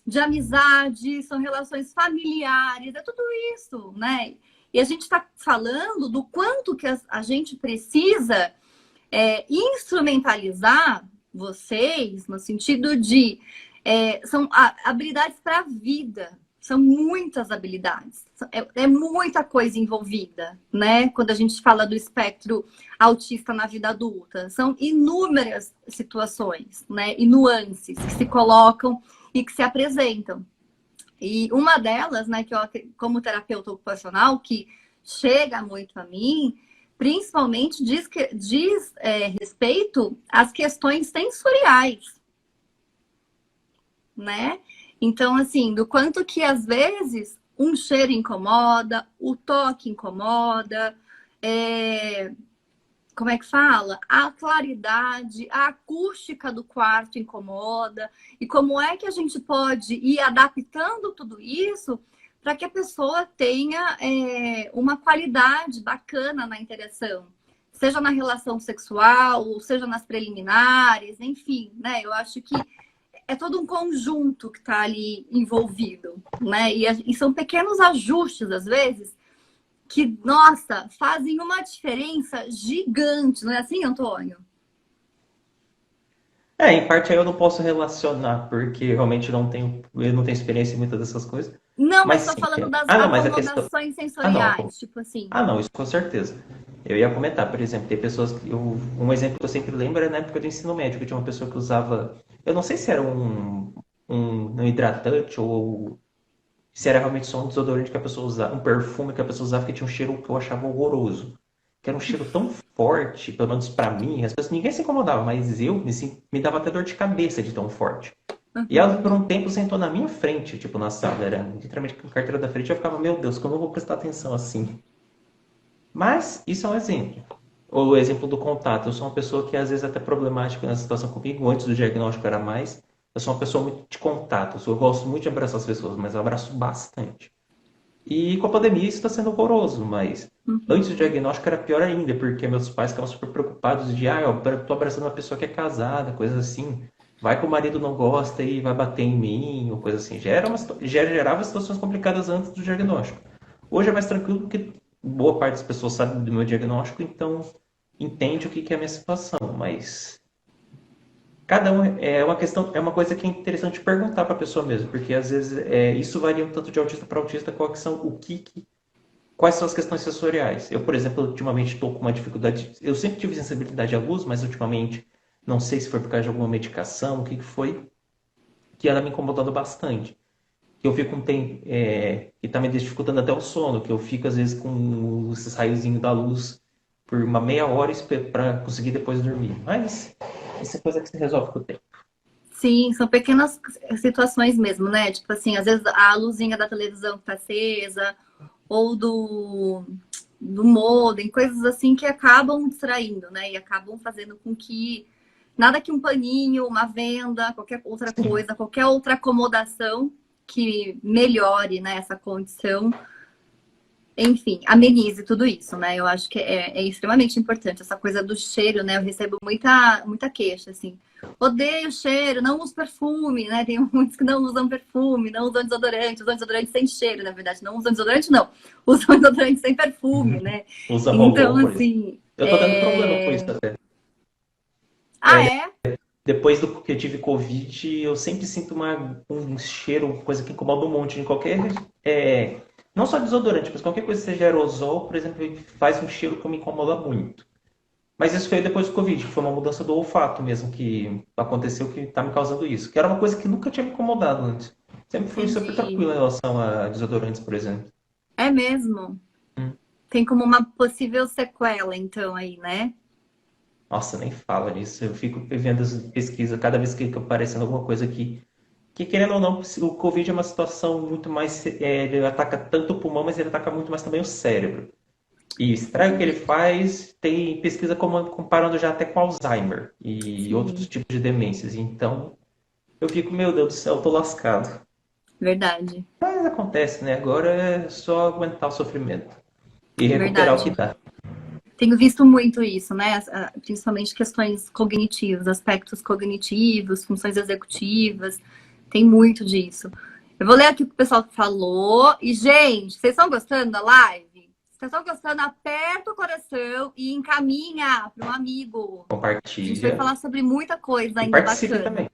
de amizade, são relações familiares, é tudo isso, né? E a gente está falando do quanto que a gente precisa instrumentalizar vocês, no sentido de são habilidades para a vida, são muitas habilidades, é muita coisa envolvida, né? Quando a gente fala do espectro autista na vida adulta, são inúmeras situações, né? E nuances que se colocam e que se apresentam. E uma delas, né, que eu, como terapeuta ocupacional, que chega muito a mim, principalmente diz respeito às questões sensoriais, né? Então, assim, do quanto que às vezes um cheiro incomoda, o toque incomoda, como é que fala? A claridade, a acústica do quarto incomoda. E como é que a gente pode ir adaptando tudo isso para que a pessoa tenha uma qualidade bacana na interação? Seja na relação sexual, seja nas preliminares, enfim, né? Eu acho que é todo um conjunto que está ali envolvido, né? E são pequenos ajustes, às vezes, que, nossa, fazem uma diferença gigante, não é assim, Antônio? Em parte aí eu não posso relacionar, porque realmente eu não tenho experiência em muitas dessas coisas. Não, Mas mas estou sim. falando das Ah, não, mas a questão. acomodações Ah, não. sensoriais, tipo assim. Ah, não, isso com certeza. Eu ia comentar, por exemplo, tem pessoas que um exemplo que eu sempre lembro é na época do ensino médio, que tinha uma pessoa que usava, eu não sei se era um hidratante ou se era realmente só um desodorante que a pessoa usava, um perfume que a pessoa usava que tinha um cheiro que eu achava horroroso. Que era um cheiro tão forte, pelo menos pra mim, as pessoas, ninguém se incomodava, mas me dava até dor de cabeça de tão forte. E ela, por Uhum. um tempo, sentou na minha frente, tipo, na sala. Era literalmente com a carteira da frente. Eu ficava, meu Deus, como eu vou prestar atenção assim? Mas isso é um exemplo. O exemplo do contato. Eu sou uma pessoa que às vezes é até problemática na situação comigo. Antes do diagnóstico era mais. Eu sou uma pessoa muito de contato. Eu gosto muito de abraçar as pessoas, mas eu abraço bastante. E com a pandemia isso está sendo horroroso, mas antes do Uhum. diagnóstico era pior ainda, porque meus pais ficavam super preocupados de, eu tô abraçando uma pessoa que é casada, coisa assim. Vai que o marido não gosta e vai bater em mim, ou coisa assim. Já gerava situações complicadas antes do diagnóstico. Hoje é mais tranquilo porque boa parte das pessoas sabe do meu diagnóstico, então entende o que é a minha situação, mas cada um é uma questão, é uma coisa que é interessante perguntar para a pessoa mesmo, porque às vezes isso varia um tanto de autista para autista, quais são as questões sensoriais. Eu, por exemplo, ultimamente estou com uma dificuldade, eu sempre tive sensibilidade à luz, mas ultimamente não sei se foi por causa de alguma medicação, o que foi, que anda me incomodando bastante. Que eu fico um tempo, que está me dificultando até o sono, que eu fico às vezes com esses raiozinhos da luz por uma meia hora para conseguir depois dormir. Mas isso é coisa que se resolve com o tempo. Sim, são pequenas situações mesmo, né? Tipo assim, às vezes a luzinha da televisão que tá acesa, ou do modem, coisas assim que acabam distraindo, né? E acabam fazendo com que nada que um paninho, uma venda, qualquer outra Sim. coisa, qualquer outra acomodação que melhore, né, essa condição, enfim, amenize tudo isso, né? Eu acho que é extremamente importante essa coisa do cheiro, né? Eu recebo muita queixa, assim. Odeio cheiro, não uso perfume, né? Tem muitos que não usam perfume, não usam desodorante sem cheiro, na verdade. Não usam desodorante, não. Usam desodorante sem perfume, né? Usa Então, rolô, por exemplo. assim. Eu tô tendo problema com isso até. Ah, é? Depois do que eu tive Covid, eu sempre sinto um cheiro, coisa que incomoda um monte em qualquer. Não só desodorante, mas qualquer coisa que seja aerosol, por exemplo, ele faz um cheiro que me incomoda muito. Mas isso foi depois do Covid, que foi uma mudança do olfato mesmo que aconteceu que está me causando isso. Que era uma coisa que nunca tinha me incomodado antes. Sempre fui super Entendi. tranquilo em relação a desodorantes, por exemplo. É mesmo. Hum. Tem como uma possível sequela, então, aí, né? Nossa, nem fala nisso. Eu fico vendo as pesquisas cada vez que aparecendo alguma coisa aqui. Que querendo ou não, o Covid é uma situação muito mais. Ele ataca tanto o pulmão, mas ele ataca muito mais também o cérebro. E o estrago que ele faz, tem pesquisa comparando já até com Alzheimer e outros Sim, tipos de demências. Então, eu fico, meu Deus do céu, eu tô lascado. verdade. Mas acontece, né? Agora é só aguentar o sofrimento e recuperar o que Verdade. dá. Tenho visto muito isso, né? Principalmente questões cognitivas, aspectos cognitivos, funções executivas. Tem muito disso. Eu vou ler aqui o que o pessoal falou. E, gente, vocês estão gostando da live? Se vocês estão gostando, aperta o coração e encaminha para um amigo. A gente vai Compartilha falar sobre muita coisa e ainda participe bacana. também.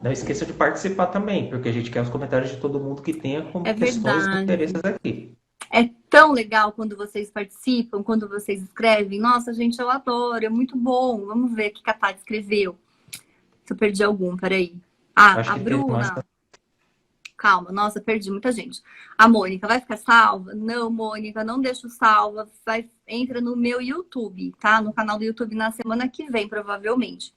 Não esqueça de participar também, porque a gente quer os comentários de todo mundo que tenha É como questões e interesses verdade. aqui. É tão legal quando vocês participam, quando vocês escrevem. Nossa, gente, eu adoro, é muito bom. Vamos ver o que a Tati escreveu. Se eu perdi algum, peraí. Ah, Acho a que teve mais. Bruna. Calma, nossa, perdi muita gente. A Mônica, vai ficar salva? Não, Mônica, não deixo salva. Entra no meu YouTube, tá? No canal do YouTube na semana que vem, provavelmente.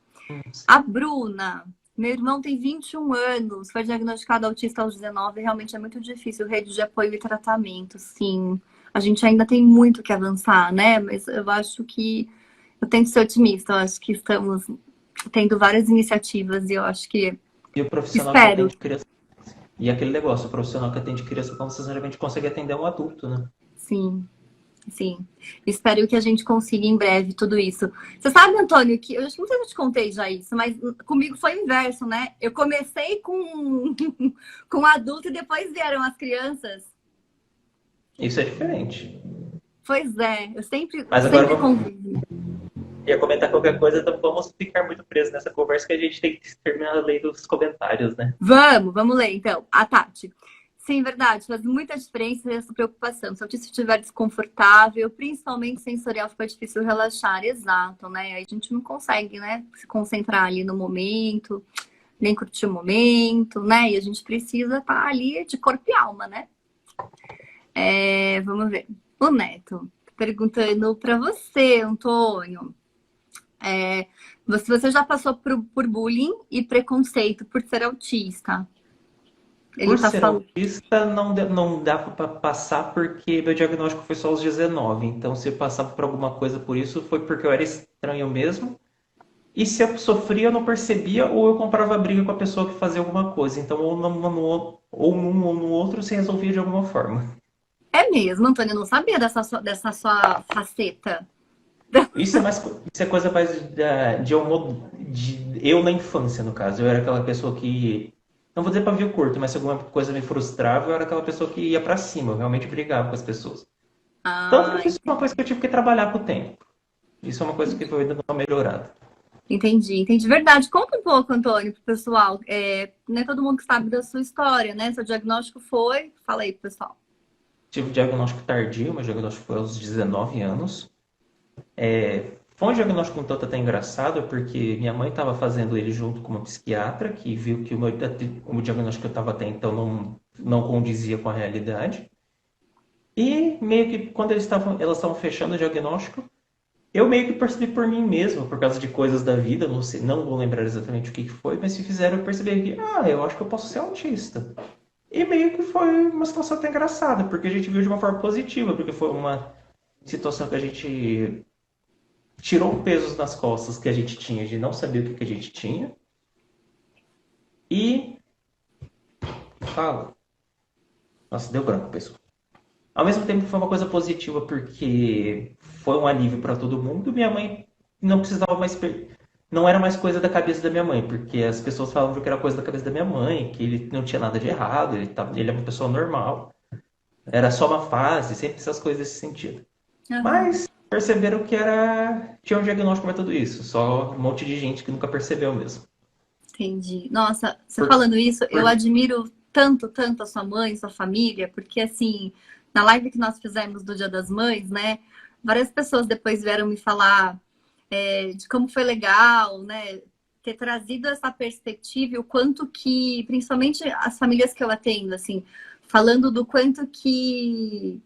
A Bruna. Meu irmão tem 21 anos, foi diagnosticado autista aos 19. Realmente é muito difícil rede de apoio e tratamento, sim. A gente ainda tem muito que avançar, né? Mas eu acho que eu tento ser otimista. Eu acho que estamos tendo várias iniciativas e eu acho que E o profissional que espero. atende criança. E aquele negócio, o profissional que atende criança não necessariamente consegue atender um adulto, né? Sim, sim. Espero que a gente consiga em breve tudo isso. Você sabe, Antônio, que eu acho que não sei se eu te contei já isso, mas comigo foi o inverso, né? Eu comecei com com adulto e depois vieram as crianças. Isso é diferente. Pois é, eu Mas agora sempre vamos convivi. ia comentar qualquer coisa, então vamos ficar muito presos nessa conversa que a gente tem que terminar a lei dos comentários, né? Vamos ler então. A Tati. Sim, verdade, faz muita diferença essa preocupação. Se o autista estiver desconfortável, principalmente sensorial, fica difícil relaxar. Exato, né? Aí a gente não consegue, né, se concentrar ali no momento, nem curtir o momento, né? E a gente precisa estar ali de corpo e alma, né? Vamos ver. O Neto perguntando para você, Antônio. Você já passou por bullying e preconceito por ser autista? Ele Por tá ser falando. autista, não dá para passar porque meu diagnóstico foi só aos 19. Então, se eu passava por alguma coisa por isso, foi porque eu era estranho mesmo. E se eu sofria, eu não percebia, ou eu comprava briga com a pessoa que fazia alguma coisa. Então, ou num ou no outro se resolvia de alguma forma. É mesmo, Antônio, eu não sabia dessa sua faceta. Isso é coisa mais de eu na infância, no caso. Eu era aquela pessoa que, não vou dizer pavio curto, mas se alguma coisa me frustrava, eu era aquela pessoa que ia pra cima, eu realmente brigava com as pessoas. Tanto Ah, que isso é uma coisa que eu tive que trabalhar com o tempo. Isso é uma coisa que foi dando uma melhorada. entendi. Verdade. Conta um pouco, Antônio, pro pessoal. Não é todo mundo que sabe da sua história, né? Seu diagnóstico foi. Fala aí, pro pessoal. Tive diagnóstico tardio, meu diagnóstico foi aos 19 anos. Foi um diagnóstico um tanto até engraçado, porque minha mãe estava fazendo ele junto com uma psiquiatra, que viu que o diagnóstico que eu estava até então não condizia com a realidade. E meio que quando elas estavam fechando o diagnóstico, eu meio que percebi por mim mesmo, por causa de coisas da vida, não sei, não vou lembrar exatamente o que que foi, mas se fizeram eu perceber que, eu acho que eu posso ser autista. E meio que foi uma situação até engraçada, porque a gente viu de uma forma positiva, porque foi uma situação que a gente tirou pesos nas costas que a gente tinha de não saber o que que a gente tinha. E fala. Nossa, deu branco, pessoal. Ao mesmo tempo foi uma coisa positiva porque foi um alívio para todo mundo. Minha mãe não precisava mais não era mais coisa da cabeça da minha mãe, porque as pessoas falavam que era coisa da cabeça da minha mãe, que ele não tinha nada de errado, ele é uma pessoa normal. Era só uma fase, sempre essas coisas nesse sentido. Aham, Mas perceberam que tinha um diagnóstico para tudo isso, só um monte de gente que nunca percebeu mesmo. entendi. Nossa, você Por, falando isso, eu por... admiro tanto, tanto a sua mãe, sua família, porque assim, na live que nós fizemos do Dia das Mães, né? Várias pessoas depois vieram me falar de como foi legal, né? Ter trazido essa perspectiva e o quanto que, principalmente as famílias que eu atendo, assim, falando do quanto que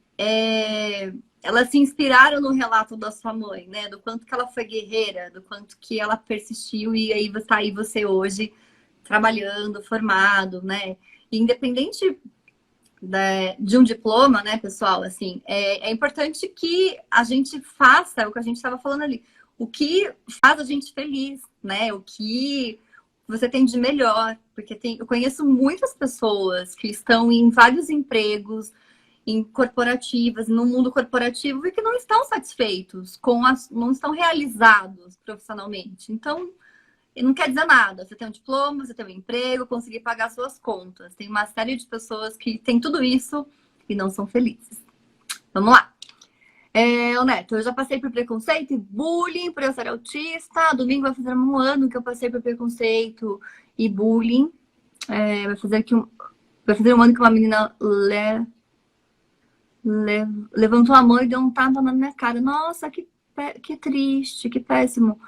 elas se inspiraram no relato da sua mãe, né? Do quanto que ela foi guerreira, do quanto que ela persistiu e aí está aí você hoje trabalhando, formado, né? E independente de um diploma, né, pessoal, assim, é importante que a gente faça o que a gente estava falando ali, o que faz a gente feliz, né? O que você tem de melhor, porque eu conheço muitas pessoas que estão em vários empregos, em corporativas, no mundo corporativo e que não estão satisfeitos não estão realizados profissionalmente. Então, não quer dizer nada. Você tem um diploma, você tem um emprego, conseguir pagar suas contas. Tem uma série de pessoas que têm tudo isso e não são felizes. Vamos lá. Ô Neto, eu já passei por preconceito e bullying por eu ser autista. Domingo vai fazer um ano que eu passei por preconceito e bullying. Vai fazer um ano que uma menina levantou a mão e deu um tapa na minha cara. Nossa, que triste, que péssimo.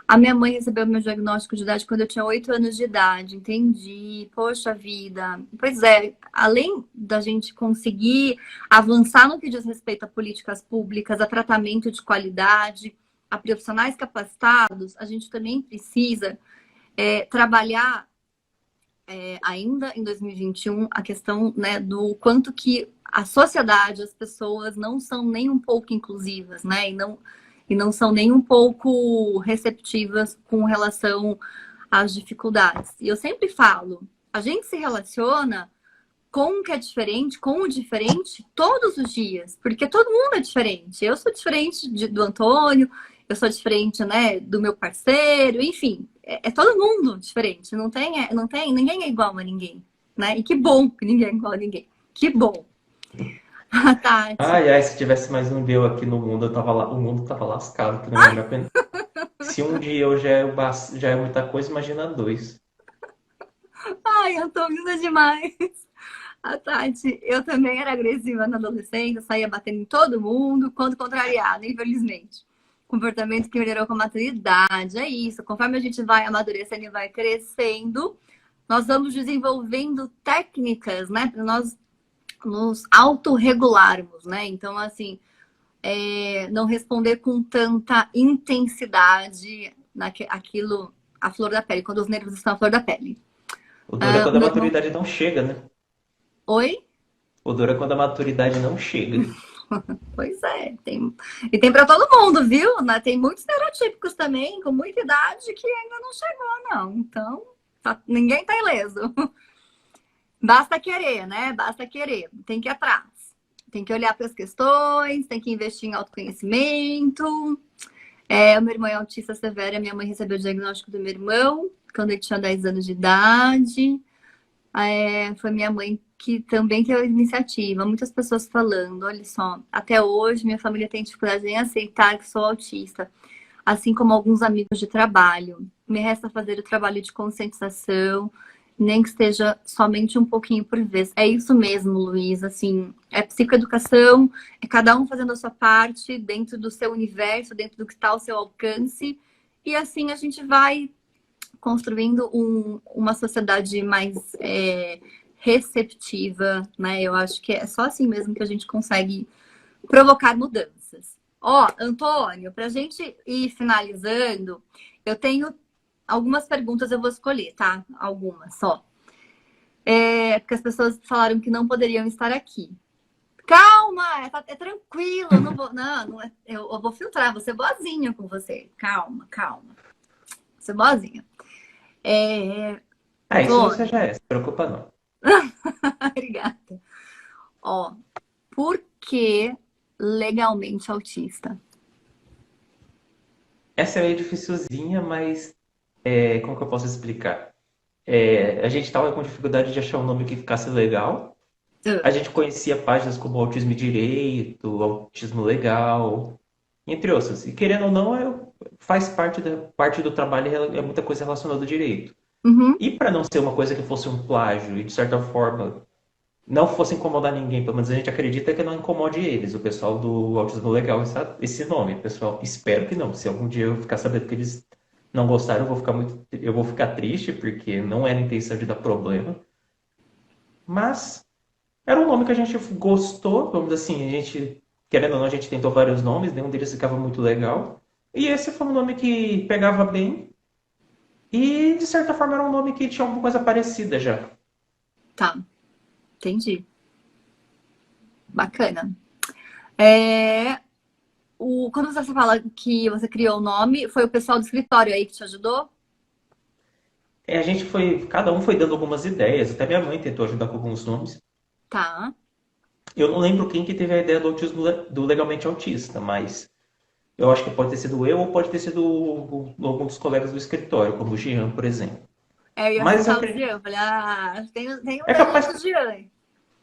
A minha mãe recebeu meu diagnóstico de idade quando eu tinha 8 anos de idade. Entendi. Poxa vida. Pois é, além da gente conseguir avançar no que diz respeito a políticas públicas, a tratamento de qualidade, a profissionais capacitados, a gente também precisa trabalhar ainda em 2021 a questão, né, do quanto que a sociedade, as pessoas não são nem um pouco inclusivas, né? E não são nem um pouco receptivas com relação às dificuldades. E eu sempre falo, a gente se relaciona com o que é diferente, com o diferente, todos os dias, porque todo mundo é diferente. Eu sou diferente do Antônio, eu sou diferente, né, do meu parceiro, enfim, é todo mundo diferente. Ninguém é igual a ninguém, né? E que bom que ninguém é igual a ninguém. Que bom. A Tati. Ai, ai, se tivesse mais um eu aqui no mundo, o mundo tava lascado, que não ia valer a pena. Se um dia eu já é muita coisa, imagina dois. Ai, Antônio é demais. A Tati, eu também era agressiva na adolescência, saía batendo em todo mundo, quando contrariada, infelizmente. Comportamento que melhorou com a maturidade, é isso. Conforme a gente vai amadurecendo e vai crescendo, nós vamos desenvolvendo técnicas, né, para nós nos autorregularmos, né? Então, assim, não responder com tanta intensidade naquilo, a flor da pele, quando os nervos estão à flor da pele. O duro é O quando a meu irmão. maturidade não chega, né? Oi? O duro é quando a maturidade não chega. Pois é, e tem para todo mundo, viu? Tem muitos neurotípicos também, com muita idade, que ainda não chegou, não. Então, ninguém tá ileso. Basta querer, né? Basta querer. Tem que ir atrás. Tem que olhar para as questões, tem que investir em autoconhecimento. O meu irmão é autista severo, a minha mãe recebeu o diagnóstico do meu irmão quando ele tinha 10 anos de idade. Foi minha mãe que também teve a iniciativa. Muitas pessoas falando, olha só, até hoje minha família tem dificuldade em aceitar que sou autista, assim como alguns amigos de trabalho. Me resta fazer o trabalho de conscientização, nem que esteja somente um pouquinho por vez. É isso mesmo, Luiz, assim, é psicoeducação, é cada um fazendo a sua parte dentro do seu universo, dentro do que está ao seu alcance, e assim a gente vai construindo uma sociedade mais receptiva, né? Eu acho que é só assim mesmo que a gente consegue provocar mudanças. Ó, Antônio, para a gente ir finalizando, eu tenho algumas perguntas, eu vou escolher, tá? Algumas só. Porque as pessoas falaram que não poderiam estar aqui. Calma, é tranquilo, eu não vou. Não é, eu vou filtrar, vou ser boazinha com você. Calma, calma. Vou ser boazinha. Isso Antônio, você já é, se preocupa não. obrigada. Ó, por que legalmente autista? Essa é meio dificilzinha, mas como que eu posso explicar? A gente estava com dificuldade de achar um nome que ficasse legal. A gente conhecia páginas como Autismo e Direito, Autismo Legal, entre outras. E querendo ou não, faz parte do trabalho, é muita coisa relacionada ao direito. Uhum. E para não ser uma coisa que fosse um plágio e, de certa forma, não fosse incomodar ninguém, pelo menos a gente acredita que não incomode eles, o pessoal do Autismo Legal, esse nome, pessoal. Espero que não. Se algum dia eu ficar sabendo que eles não gostaram, eu vou ficar triste, porque não era a intenção de dar problema. Mas era um nome que a gente gostou, vamos dizer assim, a gente, querendo ou não, a gente tentou vários nomes, nenhum deles ficava muito legal. E esse foi um nome que pegava bem e, de certa forma, era um nome que tinha alguma coisa parecida já. Tá, entendi. Bacana. Quando você fala que você criou o nome, foi o pessoal do escritório aí que te ajudou? Cada um foi dando algumas ideias, até minha mãe tentou ajudar com alguns nomes. Tá. Eu não lembro quem que teve a ideia do autismo do Legalmente Autista, mas eu acho que pode ter sido eu ou pode ter sido algum dos colegas do escritório, como o Jean, por exemplo. Eu ia Mas eu citar o acredito, Jean. Eu falei, tem um é capaz, dedinho do Jean.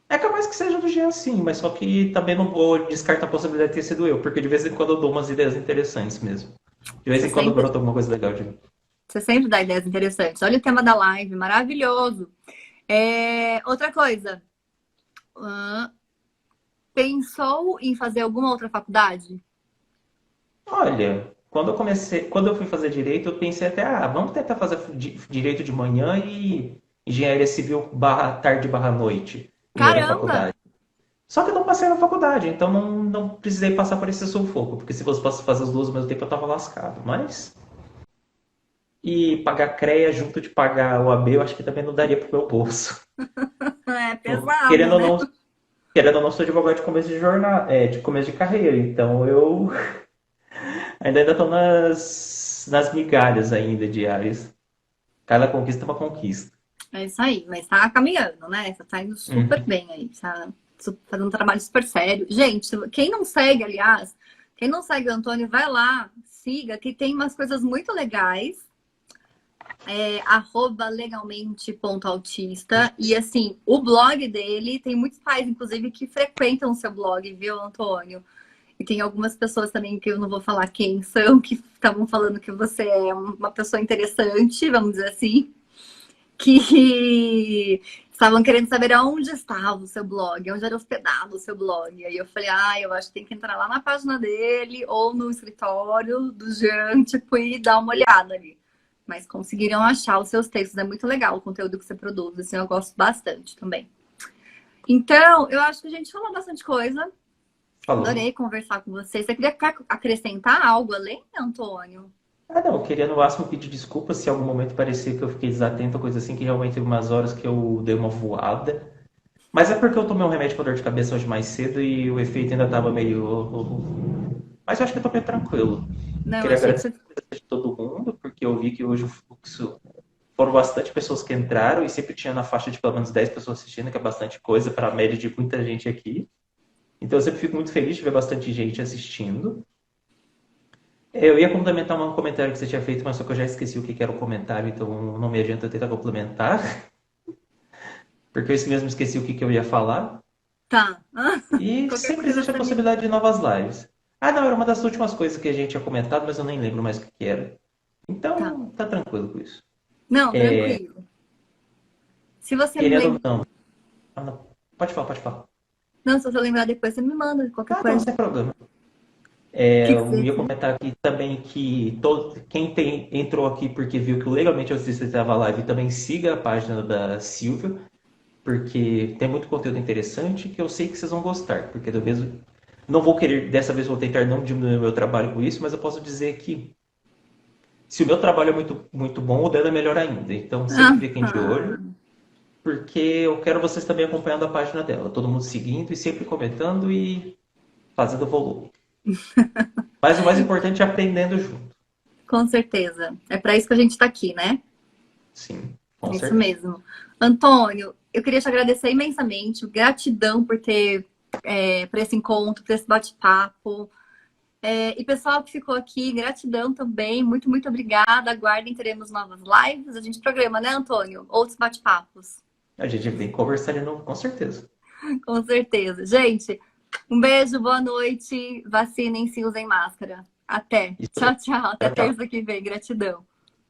é capaz que seja do Jean sim, mas só que também não vou descartar a possibilidade de ter sido eu, porque de vez em quando eu dou umas ideias interessantes mesmo. De vez Você em quando sempre, brota alguma coisa legal de mim. você sempre dá ideias interessantes. Olha o tema da live, maravilhoso. Outra coisa, pensou em fazer alguma outra faculdade? Olha, quando eu fui fazer direito, eu pensei até, vamos tentar fazer direito de manhã e engenharia civil barra tarde barra noite, primeira Caramba! faculdade. Só que eu não passei na faculdade, então não precisei passar por esse sufoco, porque se fosse fazer as duas ao mesmo tempo eu tava lascado. Mas. E pagar CREA junto de pagar o AB, eu acho que também não daria pro meu bolso. É Pô, pesado, né? querendo ou não, sou advogado de começo de jornada, de começo de carreira, então eu ainda estou nas migalhas ainda diárias. Cada conquista é uma conquista. É isso aí, mas tá caminhando, né? Você tá indo super Uhum. bem aí, tá fazendo um trabalho super sério. Gente, quem não segue, aliás, quem não segue o Antônio, vai lá, siga, que tem umas coisas muito legais. @legalmente.autista. E assim, o blog dele, tem muitos pais, inclusive, que frequentam o seu blog, viu, Antônio? E tem algumas pessoas também que eu não vou falar quem são, que estavam falando que você é uma pessoa interessante, vamos dizer assim, que estavam querendo saber aonde estava o seu blog, onde era hospedado o seu blog. Aí eu falei, eu acho que tem que entrar lá na página dele ou no escritório do Jean, tipo, e dar uma olhada ali. Mas conseguiram achar os seus textos, é muito legal o conteúdo que você produz, assim, eu gosto bastante também. Então, eu acho que a gente falou bastante coisa. Falou. Adorei conversar com você. Você queria acrescentar algo além, Antônio? Não, eu queria no máximo pedir desculpas se em algum momento parecia que eu fiquei desatento, coisa assim, que realmente teve umas horas que eu dei uma voada. Mas é porque eu tomei um remédio para dor de cabeça hoje mais cedo e o efeito ainda estava meio. Mas eu acho que eu tô bem tranquilo. Não, Queria achei que agradecer você. a presença de todo mundo, porque eu vi que hoje o fluxo foram bastante pessoas que entraram e sempre tinha na faixa de pelo menos 10 pessoas assistindo, que é bastante coisa para a média de muita gente aqui. Então eu sempre fico muito feliz de ver bastante gente assistindo. Eu ia complementar um comentário que você tinha feito, mas só que eu já esqueci o que era o comentário, então não me adianta tentar complementar, porque eu mesmo esqueci o que eu ia falar. Tá. E Qualquer sempre coisa existe a você me. possibilidade de novas lives. Não, era uma das últimas coisas que a gente tinha comentado, mas eu nem lembro mais o que era. Tá. Então, tá tranquilo com isso. Não, tranquilo. Se você me Querendo ou lembra. não. Não. Pode falar, pode falar. Não, se você lembrar depois, você me manda qualquer Não, coisa. sem problema. Que Eu ia você. comentar aqui também que quem entrou aqui porque viu que o Legalmente Autista estava live também siga a página da Silvia, porque tem muito conteúdo interessante que eu sei que vocês vão gostar, porque Não vou querer, dessa vez vou tentar não diminuir o meu trabalho com isso, mas eu posso dizer que se o meu trabalho é muito bom, o dela é melhor ainda. Então sempre fiquem de olho, Aham. porque eu quero vocês também acompanhando a página dela. Todo mundo seguindo e sempre comentando e fazendo volume. Mas o mais importante é aprendendo junto. Com certeza. É para isso que a gente está aqui, né? Sim, com Isso certeza. mesmo. Antônio, eu queria te agradecer imensamente. Gratidão por ter, por esse encontro, por esse bate-papo. E pessoal que ficou aqui, gratidão também. Muito, muito obrigada. Aguardem, teremos novas lives. A gente programa, né, Antônio? Outros bate-papos. A gente vem conversar de novo, com certeza. Com certeza. Gente, um beijo, boa noite. Vacinem-se, usem máscara. Até. Isso aí. Tchau, tchau. Até Tchau, tchau. terça que vem. Gratidão.